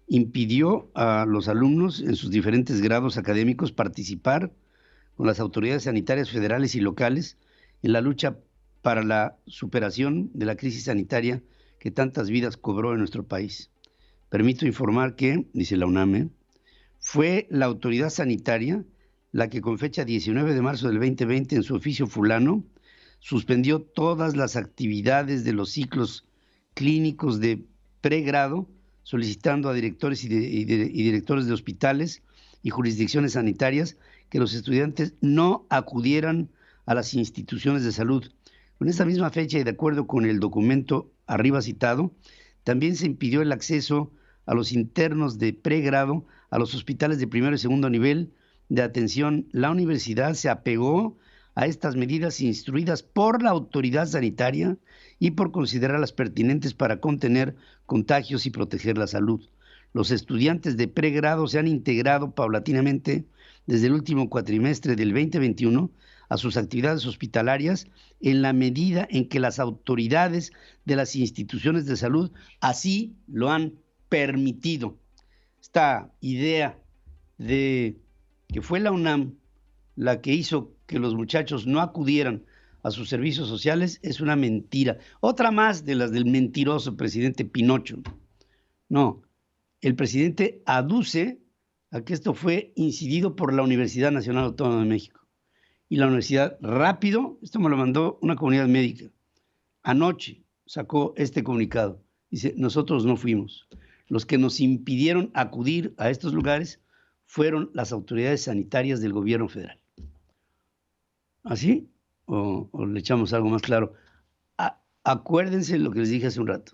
impidió a los alumnos en sus diferentes grados académicos participar con las autoridades sanitarias federales y locales en la lucha para la superación de la crisis sanitaria que tantas vidas cobró en nuestro país. Permito informar que, dice la UNAM, fue la autoridad sanitaria la que con fecha 19 de marzo del 2020 en su oficio fulano suspendió todas las actividades de los ciclos clínicos de pregrado, solicitando a directores y directores de hospitales y jurisdicciones sanitarias que los estudiantes no acudieran a las instituciones de salud. Con esta misma fecha y de acuerdo con el documento arriba citado, también se impidió el acceso a los internos de pregrado a los hospitales de primero y segundo nivel de atención. La universidad se apegó a estas medidas instruidas por la autoridad sanitaria y por considerarlas pertinentes para contener contagios y proteger la salud. Los estudiantes de pregrado se han integrado paulatinamente desde el último cuatrimestre del 2021 a sus actividades hospitalarias en la medida en que las autoridades de las instituciones de salud así lo han permitido. Esta idea de que fue la UNAM la que hizo que los muchachos no acudieran a sus servicios sociales es una mentira. Otra más de las del mentiroso presidente Pinocho. No, el presidente aduce a que esto fue incidido por la Universidad Nacional Autónoma de México. Y la universidad rápido, esto me lo mandó una comunidad médica, anoche sacó este comunicado. Dice, nosotros no fuimos. Los que nos impidieron acudir a estos lugares fueron las autoridades sanitarias del gobierno federal. ¿Así? ¿O le echamos algo más claro? Acuérdense lo que les dije hace un rato.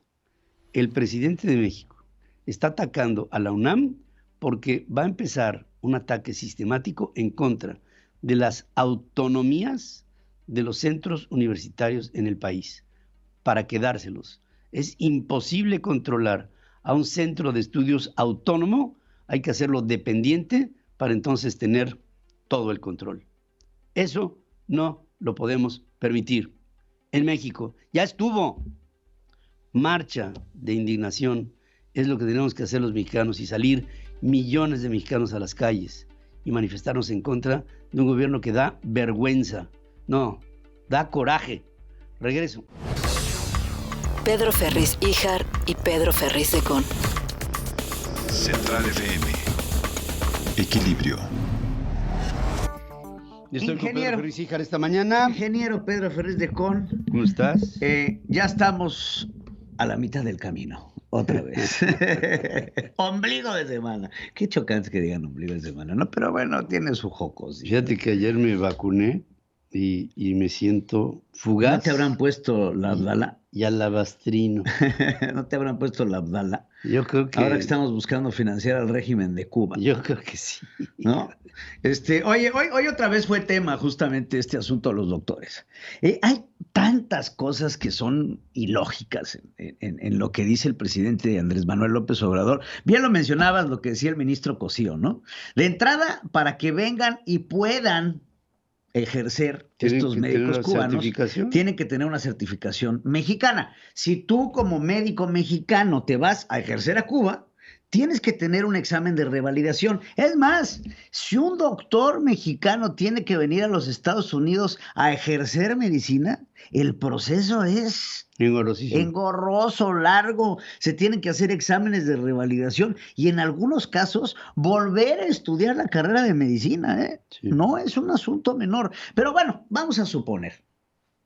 El presidente de México está atacando a la UNAM porque va a empezar un ataque sistemático en contra de las autonomías de los centros universitarios en el país, para quedárselos. Es imposible controlar a un centro de estudios autónomo, hay que hacerlo dependiente para entonces tener todo el control. Eso no lo podemos permitir. En México ya estuvo. Marcha de indignación es lo que tenemos que hacer los mexicanos y salir millones de mexicanos a las calles y manifestarnos en contra de un gobierno que da vergüenza. No, da coraje. Regreso. Pedro Ferriz Híjar y Pedro Ferriz de Con. Central FM. Equilibrio. Yo estoy con Pedro Ferriz Híjar esta mañana. Ingeniero Pedro Ferriz de Con. ¿Cómo estás? Ya estamos a la mitad del camino. Otra vez. Ombligo de semana. Qué chocante que digan ombligo de semana, ¿no? Pero bueno, tiene su joco. ¿Sí? Fíjate que ayer me vacuné y me siento fugaz. ¿No te habrán puesto la Abdala? Y alabastrino. ¿No te habrán puesto la Abdala? Yo creo que... Ahora que estamos buscando financiar al régimen de Cuba. Yo creo que sí. ¿No? Oye, hoy otra vez fue tema justamente este asunto de los doctores. Hay tantas cosas que son ilógicas en lo que dice el presidente Andrés Manuel López Obrador. Bien lo mencionabas, lo que decía el ministro Cosío, ¿no? De entrada, para que vengan y puedan ejercer estos médicos cubanos, tienen que tener una certificación mexicana. Si tú como médico mexicano te vas a ejercer a Cuba, tienes que tener un examen de revalidación. Es más, si un doctor mexicano tiene que venir a los Estados Unidos a ejercer medicina, el proceso es engorroso, largo. Se tienen que hacer exámenes de revalidación y en algunos casos volver a estudiar la carrera de medicina, ¿eh? Sí. No es un asunto menor. Pero bueno, vamos a suponer,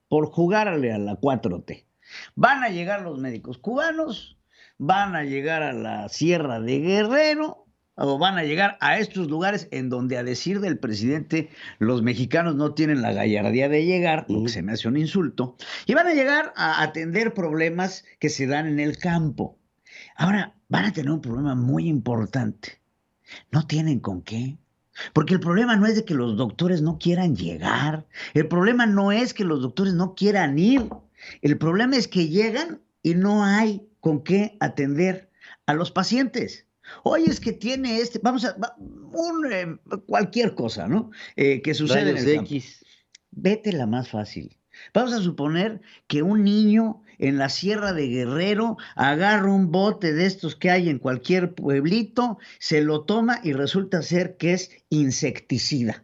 por jugarle a la 4T, van a llegar los médicos cubanos, van a llegar a la Sierra de Guerrero o van a llegar a estos lugares en donde, a decir del presidente, los mexicanos no tienen la gallardía de llegar, lo que se me hace un insulto, y van a llegar a atender problemas que se dan en el campo. Ahora, van a tener un problema muy importante. No tienen con qué. Porque el problema no es de que los doctores no quieran llegar. El problema no es que los doctores no quieran ir. El problema es que llegan y no hay con qué atender a los pacientes. Oye, es que tiene cualquier cosa, ¿no? Que sucede en el campo. Vete la más fácil. Vamos a suponer que un niño en la Sierra de Guerrero agarra un bote de estos que hay en cualquier pueblito, se lo toma y resulta ser que es insecticida.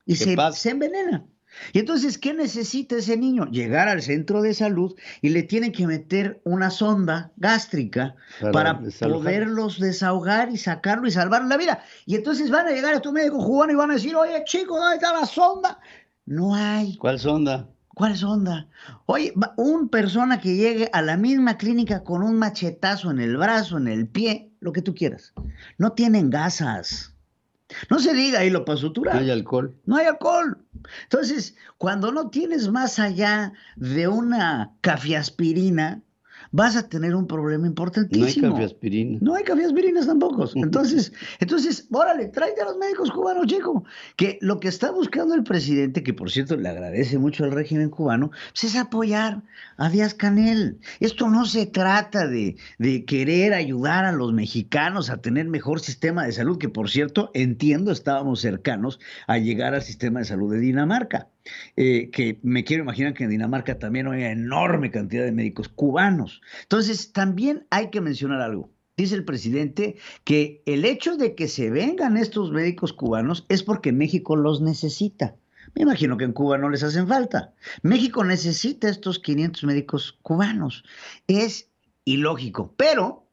Y se envenena. Y entonces, ¿qué necesita ese niño? Llegar al centro de salud y le tienen que meter una sonda gástrica para poderlos desahogar y sacarlo y salvar la vida. Y entonces van a llegar a tu médico cubano y van a decir, oye, chico, ¿dónde está la sonda? No hay. ¿Cuál sonda? ¿Cuál sonda? Oye, una persona que llegue a la misma clínica con un machetazo en el brazo, en el pie, lo que tú quieras. No tienen gasas. No se diga ahí lo para suturar. No hay alcohol. No hay alcohol. Entonces, cuando no tienes más allá de una cafiaspirina, vas a tener un problema importantísimo. No hay cafiaspirina. No hay cafiaspirinas tampoco. Entonces, órale, tráete a los médicos cubanos, chico. Que lo que está buscando el presidente, que por cierto le agradece mucho al régimen cubano, pues es apoyar a Díaz-Canel. Esto no se trata de querer ayudar a los mexicanos a tener mejor sistema de salud, que por cierto, entiendo, estábamos cercanos a llegar al sistema de salud de Dinamarca. Que me quiero imaginar que en Dinamarca también hay una enorme cantidad de médicos cubanos. Entonces, también hay que mencionar algo. Dice el presidente que el hecho de que se vengan estos médicos cubanos es porque México los necesita. Me imagino que en Cuba no les hacen falta. México necesita estos 500 médicos cubanos. Es ilógico, pero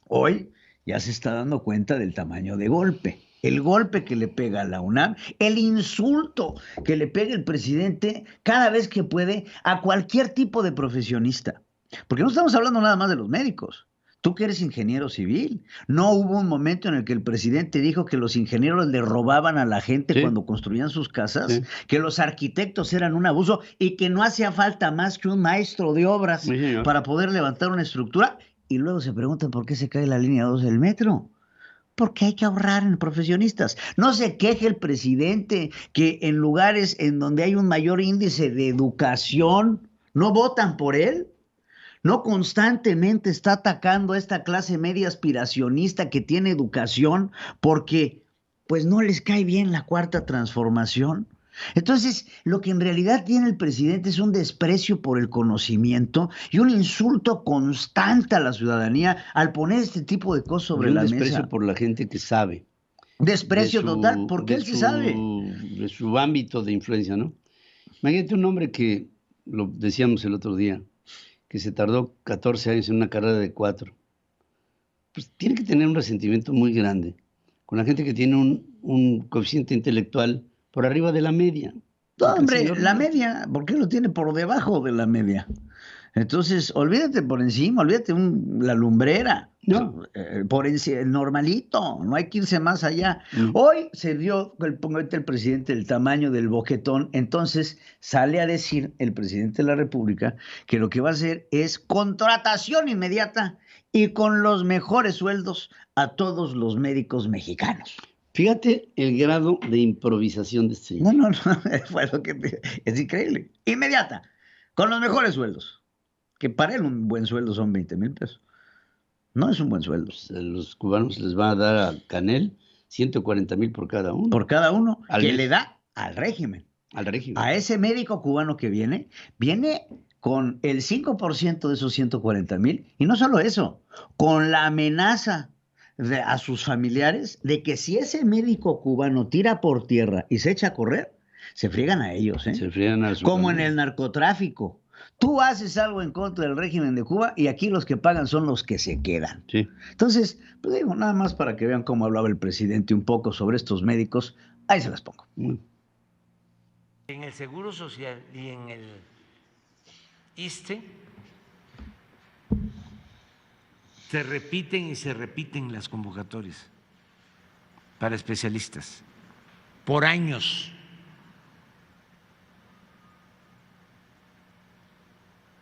hoy ya se está dando cuenta del tamaño de golpe. El golpe que le pega a la UNAM, el insulto que le pega el presidente cada vez que puede a cualquier tipo de profesionista. Porque no estamos hablando nada más de los médicos. Tú que eres ingeniero civil, ¿no hubo un momento en el que el presidente dijo que los ingenieros le robaban a la gente cuando construían sus casas? Sí. Que los arquitectos eran un abuso y que no hacía falta más que un maestro de obras para poder levantar una estructura. Y luego se preguntan por qué se cae la línea 2 del metro. Porque hay que ahorrar en profesionistas. No se queje el presidente que en lugares en donde hay un mayor índice de educación no votan por él. No constantemente está atacando a esta clase media aspiracionista que tiene educación porque pues no les cae bien la cuarta transformación. Entonces, lo que en realidad tiene el presidente es un desprecio por el conocimiento y un insulto constante a la ciudadanía al poner este tipo de cosas sobre la mesa. Un desprecio por la gente que sabe. Desprecio total, porque él sí sabe. De su ámbito de influencia, ¿no? Imagínate un hombre que, lo decíamos el otro día, que se tardó 14 años en una carrera de 4. Pues tiene que tener un resentimiento muy grande con la gente que tiene un coeficiente intelectual por arriba de la media. No, hombre, la media, ¿por qué lo tiene por debajo de la media? Entonces, olvídate por encima, olvídate la lumbrera. No. Por encima, normalito, no hay que irse más allá. Hoy se dio el presidente el tamaño del boquetón, entonces sale a decir el presidente de la República que lo que va a hacer es contratación inmediata y con los mejores sueldos a todos los médicos mexicanos. Fíjate el grado de improvisación de este señor. No, fue lo que es increíble. Inmediata, con los mejores sueldos. Que para él un buen sueldo son 20,000 pesos. No es un buen sueldo. Los cubanos les van a dar a Canel 140,000 por cada uno. Por cada uno, al que mes. le da al régimen. Al régimen. A ese médico cubano que viene con el 5% de esos 140,000. Y no solo eso, con la amenaza a sus familiares de que si ese médico cubano tira por tierra y se echa a correr, se friegan a ellos. Se friegan a su Como familia. en el narcotráfico. Tú haces algo en contra del régimen de Cuba y aquí los que pagan son los que se quedan. Sí. Entonces, pues digo, nada más para que vean cómo hablaba el presidente un poco sobre estos médicos. Ahí se las pongo. En el Seguro Social y en el ISSSTE se repiten las convocatorias para especialistas por años.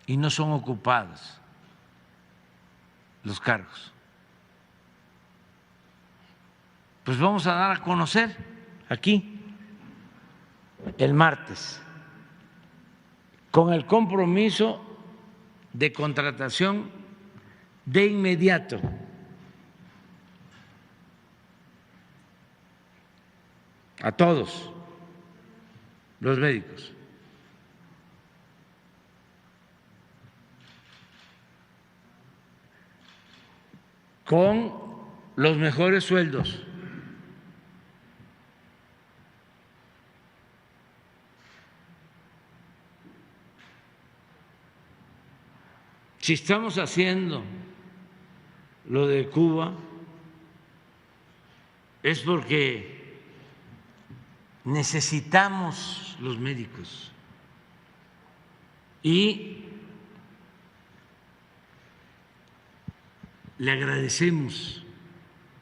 Y no son ocupados los cargos. Pues vamos a dar a conocer aquí el martes, con el compromiso de contratación de inmediato. A todos los médicos. Con los mejores sueldos. Si estamos haciendo lo de Cuba, es porque necesitamos los médicos y le agradecemos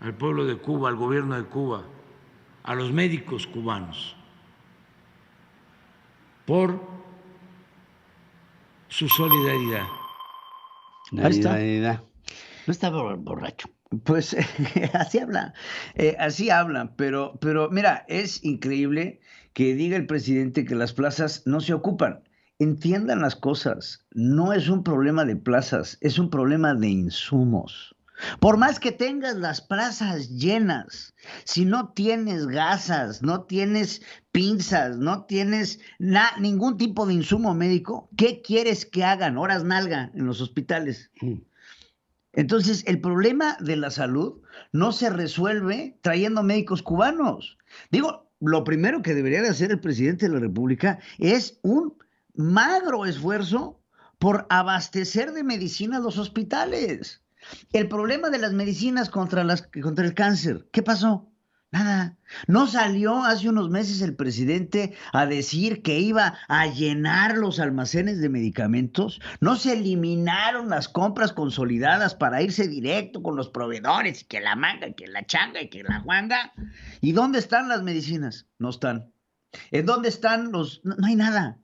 al pueblo de Cuba, al gobierno de Cuba, a los médicos cubanos por su solidaridad. Ahí está. No está borracho. Pues así hablan, pero mira, es increíble que diga el presidente que las plazas no se ocupan. Entiendan las cosas, no es un problema de plazas, es un problema de insumos. Por más que tengas las plazas llenas, si no tienes gasas, no tienes pinzas, no tienes ningún tipo de insumo médico, ¿qué quieres que hagan? Horas nalga en los hospitales. Entonces, el problema de la salud no se resuelve trayendo médicos cubanos. Digo, lo primero que debería de hacer el presidente de la República es un magro esfuerzo por abastecer de medicina los hospitales. El problema de las medicinas contra el cáncer, ¿qué pasó? Nada. ¿No salió hace unos meses el presidente a decir que iba a llenar los almacenes de medicamentos? ¿No se eliminaron las compras consolidadas para irse directo con los proveedores? Que la manga, que la changa y que la guanga. ¿Y dónde están las medicinas? No están. ¿En dónde están los...? No hay nada.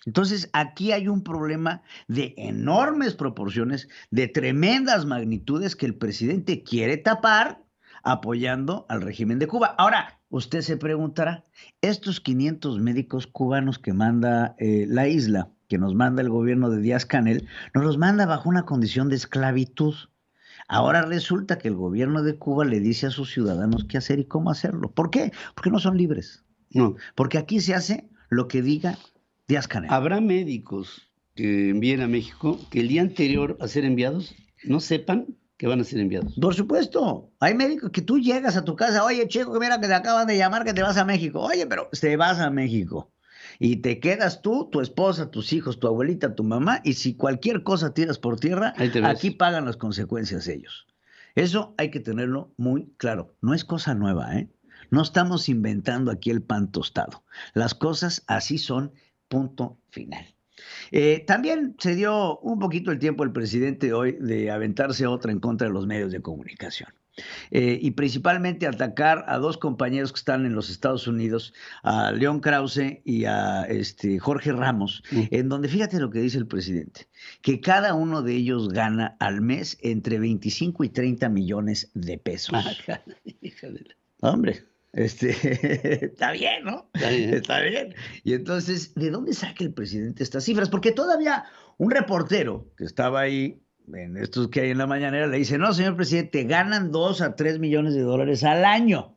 Entonces, aquí hay un problema de enormes proporciones, de tremendas magnitudes que el presidente quiere tapar apoyando al régimen de Cuba. Ahora, usted se preguntará, estos 500 médicos cubanos que manda la isla, que nos manda el gobierno de Díaz-Canel, nos los manda bajo una condición de esclavitud. Ahora resulta que el gobierno de Cuba le dice a sus ciudadanos qué hacer y cómo hacerlo. ¿Por qué? Porque no son libres. No. Porque aquí se hace lo que diga Díaz-Canel. ¿Habrá médicos que envíen a México que el día anterior a ser enviados no sepan que van a ser enviados? Por supuesto. Hay médicos que tú llegas a tu casa, oye, chico, que mira que te acaban de llamar que te vas a México. Oye, pero te vas a México. Y te quedas tú, tu esposa, tus hijos, tu abuelita, tu mamá, y si cualquier cosa tiras por tierra, aquí pagan las consecuencias ellos. Eso hay que tenerlo muy claro. No es cosa nueva, ¿eh? No estamos inventando aquí el pan tostado. Las cosas así son. Punto final. También se dio un poquito el tiempo el presidente hoy de aventarse otra en contra de los medios de comunicación. Y principalmente atacar a dos compañeros que están en los Estados Unidos, a León Krause y a Jorge Ramos, en donde fíjate lo que dice el presidente, que cada uno de ellos gana al mes entre 25 y 30 millones de pesos. Hombre, está bien, ¿no? Está bien. Está bien. Y entonces, ¿de dónde saca el presidente estas cifras? Porque todavía un reportero que estaba ahí en estos que hay en la mañanera le dice, no, señor presidente, ganan 2 a 3 millones de dólares al año.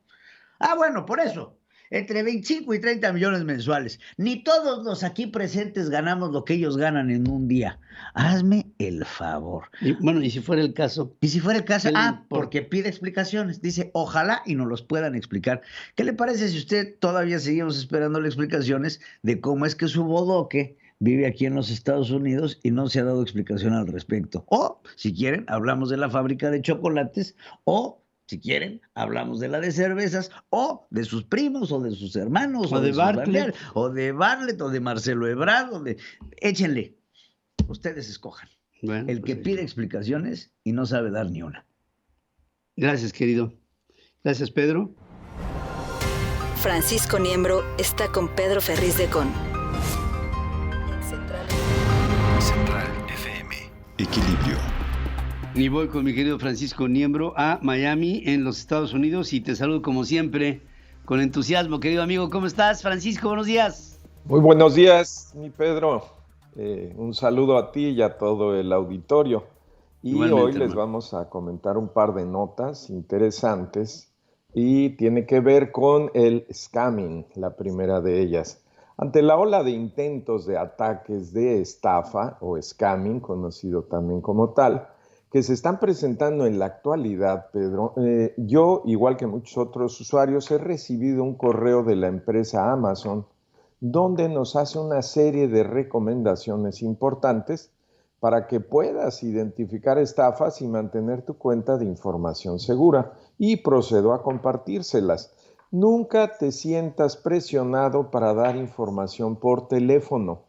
Ah, bueno, por eso, entre 25 y 30 millones mensuales. Ni todos los aquí presentes ganamos lo que ellos ganan en un día. Hazme el favor. Y, bueno, ¿y si fuera el caso? Y si fuera el caso, ¿Qué porque pide explicaciones. Dice, ojalá y nos los puedan explicar. ¿Qué le parece si usted todavía seguimos esperando las explicaciones de cómo es que su bodoque vive aquí en los Estados Unidos y no se ha dado explicación al respecto? O, si quieren, hablamos de la fábrica de chocolates, o, si quieren, hablamos de la de cervezas, o de sus primos, o de sus hermanos, o de Bartlett, o de Marcelo Ebrard, échenle. Ustedes escojan. Bueno, el que pide explicaciones y no sabe dar ni una. Gracias, querido. Gracias, Pedro. Francisco Niembro está con Pedro Ferriz de Con. Central FM. Equilibrio. Y voy con mi querido Francisco Niembro a Miami, en los Estados Unidos, y te saludo como siempre, con entusiasmo, querido amigo. ¿Cómo estás, Francisco? Buenos días. Muy buenos días, mi Pedro. Un saludo a ti y a todo el auditorio. Y igualmente, hoy les vamos a comentar un par de notas interesantes y tiene que ver con el scamming, la primera de ellas. Ante la ola de intentos de ataques de estafa o scamming, conocido también como tal, que se están presentando en la actualidad, Pedro, yo, igual que muchos otros usuarios, he recibido un correo de la empresa Amazon donde nos hace una serie de recomendaciones importantes para que puedas identificar estafas y mantener tu cuenta de información segura, y procedo a compartírselas. Nunca te sientas presionado para dar información por teléfono,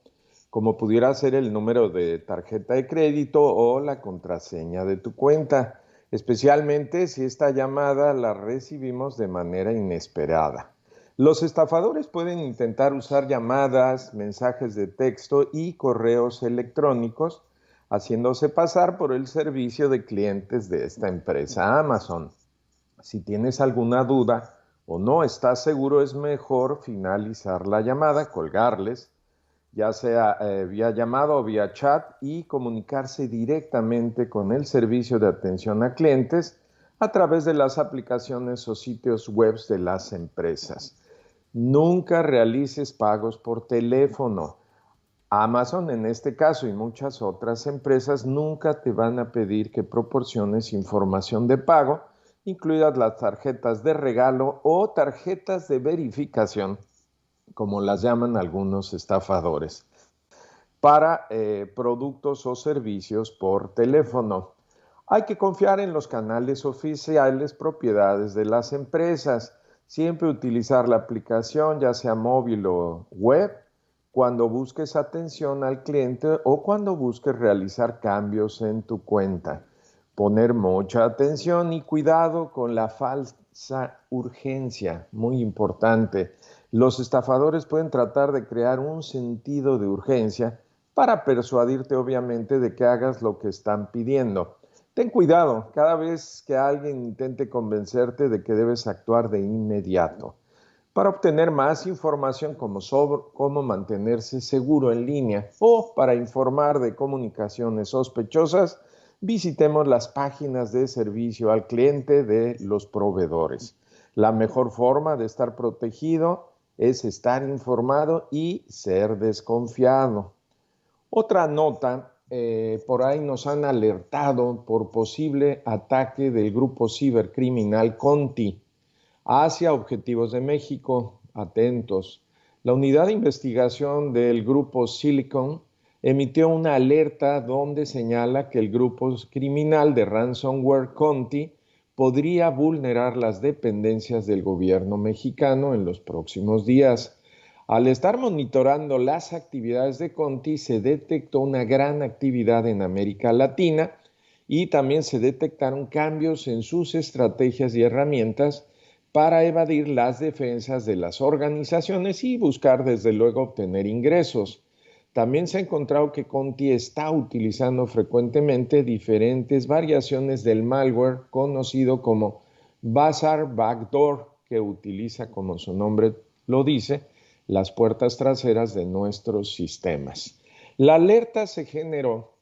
como pudiera ser el número de tarjeta de crédito o la contraseña de tu cuenta, especialmente si esta llamada la recibimos de manera inesperada. Los estafadores pueden intentar usar llamadas, mensajes de texto y correos electrónicos, haciéndose pasar por el servicio de clientes de esta empresa Amazon. Si tienes alguna duda o no estás seguro, es mejor finalizar la llamada, colgarles, ya sea vía llamada o vía chat, y comunicarse directamente con el servicio de atención a clientes a través de las aplicaciones o sitios web de las empresas. Nunca realices pagos por teléfono. Amazon, en este caso, y muchas otras empresas, nunca te van a pedir que proporciones información de pago, incluidas las tarjetas de regalo o tarjetas de verificación, como las llaman algunos estafadores, para productos o servicios por teléfono. Hay que confiar en los canales oficiales propiedades de las empresas. Siempre utilizar la aplicación, ya sea móvil o web, cuando busques atención al cliente o cuando busques realizar cambios en tu cuenta. Poner mucha atención y cuidado con la falsa urgencia, muy importante. Los estafadores pueden tratar de crear un sentido de urgencia para persuadirte, obviamente, de que hagas lo que están pidiendo. Ten cuidado cada vez que alguien intente convencerte de que debes actuar de inmediato. Para obtener más información como sobre cómo mantenerse seguro en línea o para informar de comunicaciones sospechosas, visitemos las páginas de servicio al cliente de los proveedores. La mejor forma de estar protegido es estar informado y ser desconfiado. Otra nota. Por ahí nos han alertado por posible ataque del grupo cibercriminal Conti hacia objetivos de México. Atentos. La unidad de investigación del grupo Silicon emitió una alerta donde señala que el grupo criminal de ransomware Conti podría vulnerar las dependencias del gobierno mexicano en los próximos días. Al estar monitorando las actividades de Conti, se detectó una gran actividad en América Latina y también se detectaron cambios en sus estrategias y herramientas para evadir las defensas de las organizaciones y buscar, desde luego, obtener ingresos. También se ha encontrado que Conti está utilizando frecuentemente diferentes variaciones del malware conocido como Bazaar Backdoor, que utiliza, como su nombre lo dice, las puertas traseras de nuestros sistemas. La alerta se generó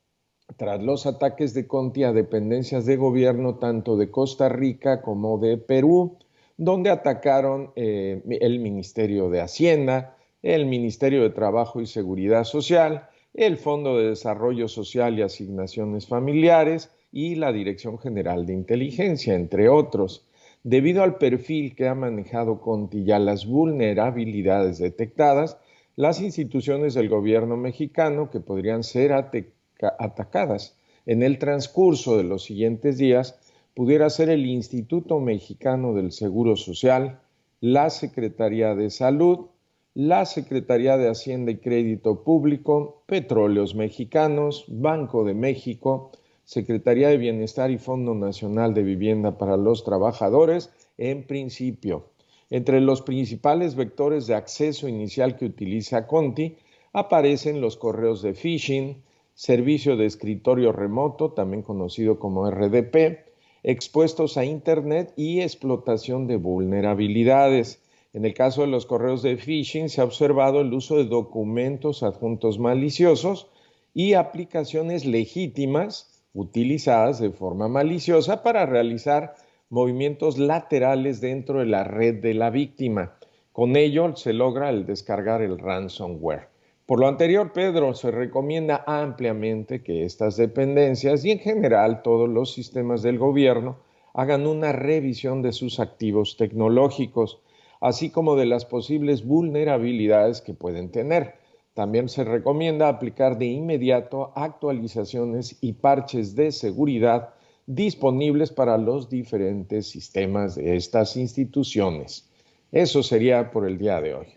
tras los ataques de Conti a dependencias de gobierno tanto de Costa Rica como de Perú, donde atacaron el Ministerio de Hacienda, el Ministerio de Trabajo y Seguridad Social, el Fondo de Desarrollo Social y Asignaciones Familiares y la Dirección General de Inteligencia, entre otros. Debido al perfil que ha manejado Conti y a las vulnerabilidades detectadas, las instituciones del gobierno mexicano que podrían ser atacadas en el transcurso de los siguientes días pudiera ser el Instituto Mexicano del Seguro Social, la Secretaría de Salud, la Secretaría de Hacienda y Crédito Público, Petróleos Mexicanos, Banco de México, Secretaría de Bienestar y Fondo Nacional de Vivienda para los Trabajadores, en principio. Entre los principales vectores de acceso inicial que utiliza Conti aparecen los correos de phishing, servicio de escritorio remoto, también conocido como RDP, expuestos a Internet y explotación de vulnerabilidades. En el caso de los correos de phishing se ha observado el uso de documentos adjuntos maliciosos y aplicaciones legítimas utilizadas de forma maliciosa para realizar movimientos laterales dentro de la red de la víctima. Con ello se logra el descargar el ransomware. Por lo anterior, Pedro, se recomienda ampliamente que estas dependencias y en general todos los sistemas del gobierno hagan una revisión de sus activos tecnológicos, así como de las posibles vulnerabilidades que pueden tener. También se recomienda aplicar de inmediato actualizaciones y parches de seguridad disponibles para los diferentes sistemas de estas instituciones. Eso sería por el día de hoy.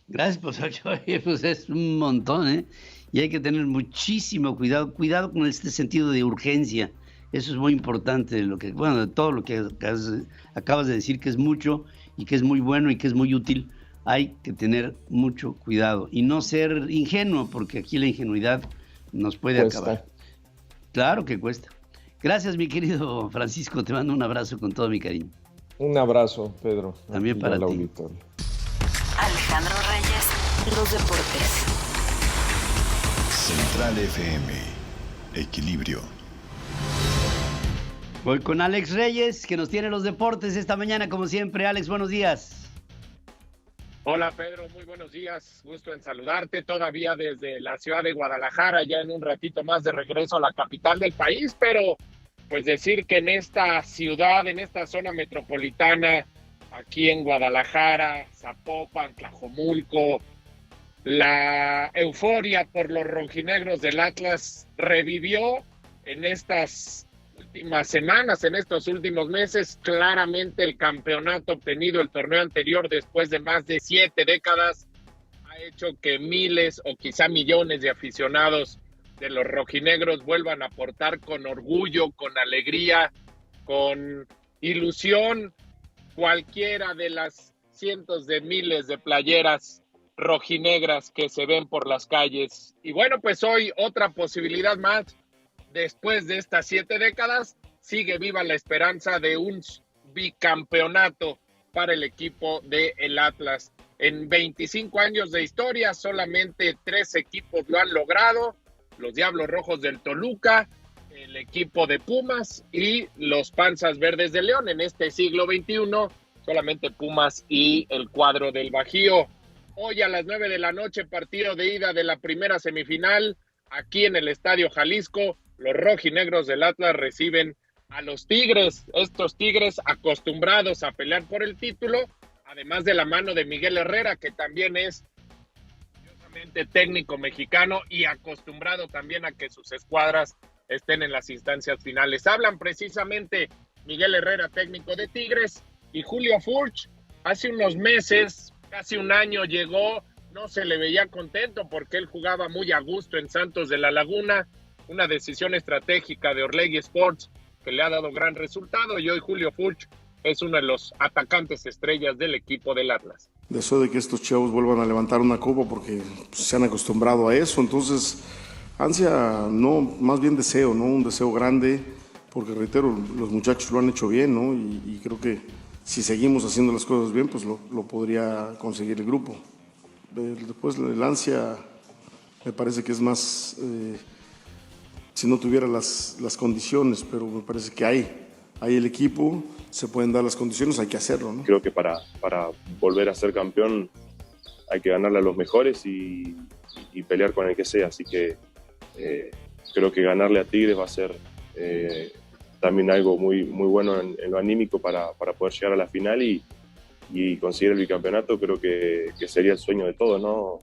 Gracias, pues, oye, pues es un montón, ¿eh? Y hay que tener muchísimo cuidado con este sentido de urgencia. Eso es muy importante, de todo lo que acabas de decir, que es mucho y que es muy bueno y que es muy útil. Hay que tener mucho cuidado y no ser ingenuo, porque aquí la ingenuidad nos puede acabar. Claro que cuesta. Gracias, mi querido Francisco, te mando un abrazo con todo mi cariño. Un abrazo, Pedro. También para ti. Auditorio. Alejandro Reyes, los deportes. Central FM, Equilibrio. Voy con Alex Reyes, que nos tiene los deportes esta mañana, como siempre. Alex, buenos días. Hola Pedro, muy buenos días, gusto en saludarte todavía desde la ciudad de Guadalajara, ya en un ratito más de regreso a la capital del país, pero pues decir que en esta ciudad, en esta zona metropolitana, aquí en Guadalajara, Zapopan, Tlajomulco, la euforia por los rojinegros del Atlas revivió en estas últimas semanas, en estos últimos meses. Claramente el campeonato obtenido el torneo anterior después de más de 7 décadas ha hecho que miles o quizá millones de aficionados de los rojinegros vuelvan a portar con orgullo, con alegría, con ilusión cualquiera de las cientos de miles de playeras rojinegras que se ven por las calles. Y bueno, pues hoy otra posibilidad más. Después de estas 7 décadas, sigue viva la esperanza de un bicampeonato para el equipo del Atlas. En 25 años de historia, solamente 3 equipos lo han logrado: los Diablos Rojos del Toluca, el equipo de Pumas y los Panzas Verdes de León. En este siglo XXI, solamente Pumas y el cuadro del Bajío. Hoy a las 9 de la noche, partido de ida de la primera semifinal, aquí en el Estadio Jalisco. Los rojinegros del Atlas reciben a los Tigres, estos Tigres acostumbrados a pelear por el título, además de la mano de Miguel Herrera, que también es técnico mexicano y acostumbrado también a que sus escuadras estén en las instancias finales. Hablan precisamente Miguel Herrera, técnico de Tigres, y Julio Furch. Hace unos meses, casi un año, llegó no se le veía contento porque él jugaba muy a gusto en Santos de la Laguna, una decisión estratégica de Orlegui Sports que le ha dado gran resultado, y hoy Julio Furch es uno de los atacantes estrellas del equipo del Atlas. Deseo de que estos chavos vuelvan a levantar una copa porque se han acostumbrado a eso, entonces ansia, no, más bien deseo, ¿no? Un deseo grande, porque reitero, los muchachos lo han hecho bien, ¿no? Y creo que si seguimos haciendo las cosas bien, pues lo podría conseguir el grupo. Después el ansia me parece que es más, si no tuviera las condiciones, pero me parece que hay el equipo, se pueden dar las condiciones, hay que hacerlo, ¿no? Creo que para volver a ser campeón hay que ganarle a los mejores y pelear con el que sea, así que creo que ganarle a Tigres va a ser también algo muy, muy bueno en lo anímico para poder llegar a la final y conseguir el bicampeonato. Creo que sería el sueño de todos, ¿no?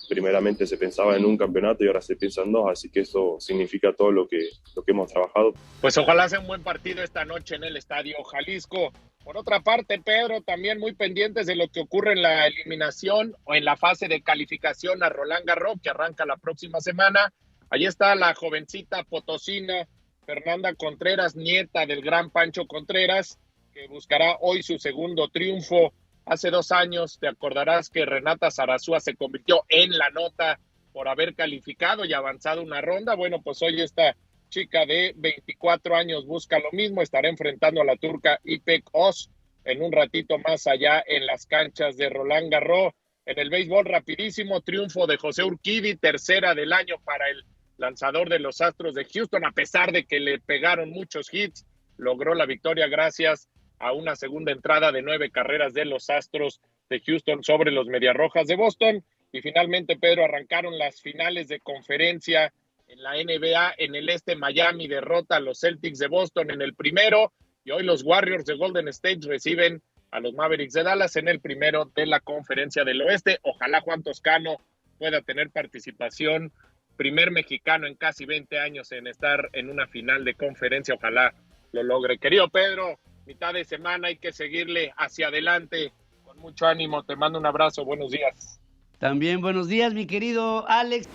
Primeramente se pensaba en un campeonato y ahora se piensa en dos, así que eso significa todo lo que hemos trabajado. Pues ojalá sea un buen partido esta noche en el Estadio Jalisco. Por otra parte, Pedro, también muy pendientes de lo que ocurre en la eliminación o en la fase de calificación a Roland Garros, que arranca la próxima semana. Allí está la jovencita potosina Fernanda Contreras, nieta del gran Pancho Contreras, que buscará hoy su segundo triunfo. Hace 2 años te acordarás que Renata Zarazúa se convirtió en la nota por haber calificado y avanzado una ronda. Bueno, pues hoy esta chica de 24 años busca lo mismo, estará enfrentando a la turca İpek Oz en un ratito más allá en las canchas de Roland Garros. En el béisbol, rapidísimo, triunfo de José Urquidi, tercera del año para el lanzador de los Astros de Houston, a pesar de que le pegaron muchos hits, logró la victoria gracias a una segunda entrada de 9 carreras de los Astros de Houston sobre los Mediarrojas de Boston. Y finalmente, Pedro, arrancaron las finales de conferencia en la NBA. En el este, Miami derrota a los Celtics de Boston en el primero, y hoy los Warriors de Golden State reciben a los Mavericks de Dallas en el primero de la conferencia del oeste. Ojalá Juan Toscano pueda tener participación, primer mexicano en casi 20 años en estar en una final de conferencia, ojalá lo logre. Querido Pedro, mitad de semana, hay que seguirle hacia adelante con mucho ánimo. Te mando un abrazo, buenos días. También buenos días, mi querido Alex.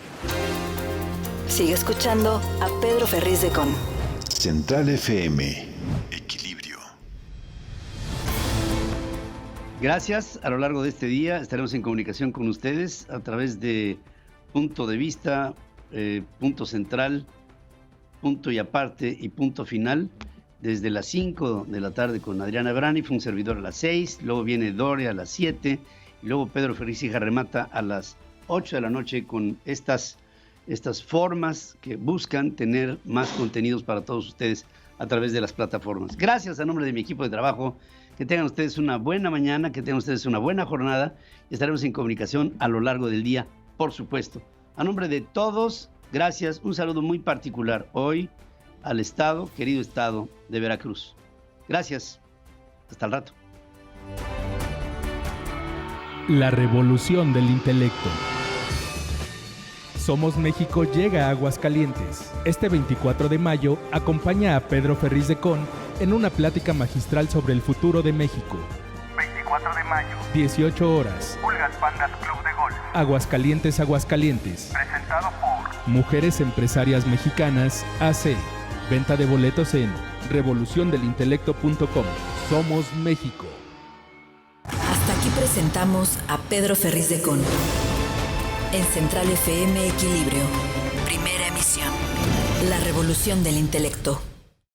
Sigue escuchando a Pedro Ferriz de Con. Central FM. Equilibrio. Gracias. A lo largo de este día estaremos en comunicación con ustedes a través de Punto de Vista, Punto Central, Punto y Aparte y Punto Final, desde las 5 de la tarde con Adriana Brani, fue un servidor a las 6, luego viene Doria a las 7, y luego Pedro Ferriz Hija remata a las 8 de la noche con estas formas que buscan tener más contenidos para todos ustedes a través de las plataformas. Gracias a nombre de mi equipo de trabajo, que tengan ustedes una buena mañana, que tengan ustedes una buena jornada, y estaremos en comunicación a lo largo del día, por supuesto. A nombre de todos, gracias, un saludo muy particular hoy al Estado, querido Estado de Veracruz. Gracias, hasta el rato. La revolución del intelecto. Somos México llega a Aguascalientes. Este 24 de mayo acompaña a Pedro Ferriz de Con en una plática magistral sobre el futuro de México. 24 de mayo. 18 horas. Pulgas Pandas Club de Golf. Aguascalientes, Aguascalientes. Presentado por Mujeres Empresarias Mexicanas, AC. Venta de boletos en revoluciondelintelecto.com. Somos México. Hasta aquí presentamos a Pedro Ferriz de Con. En Central FM Equilibrio. Primera emisión. La revolución del intelecto.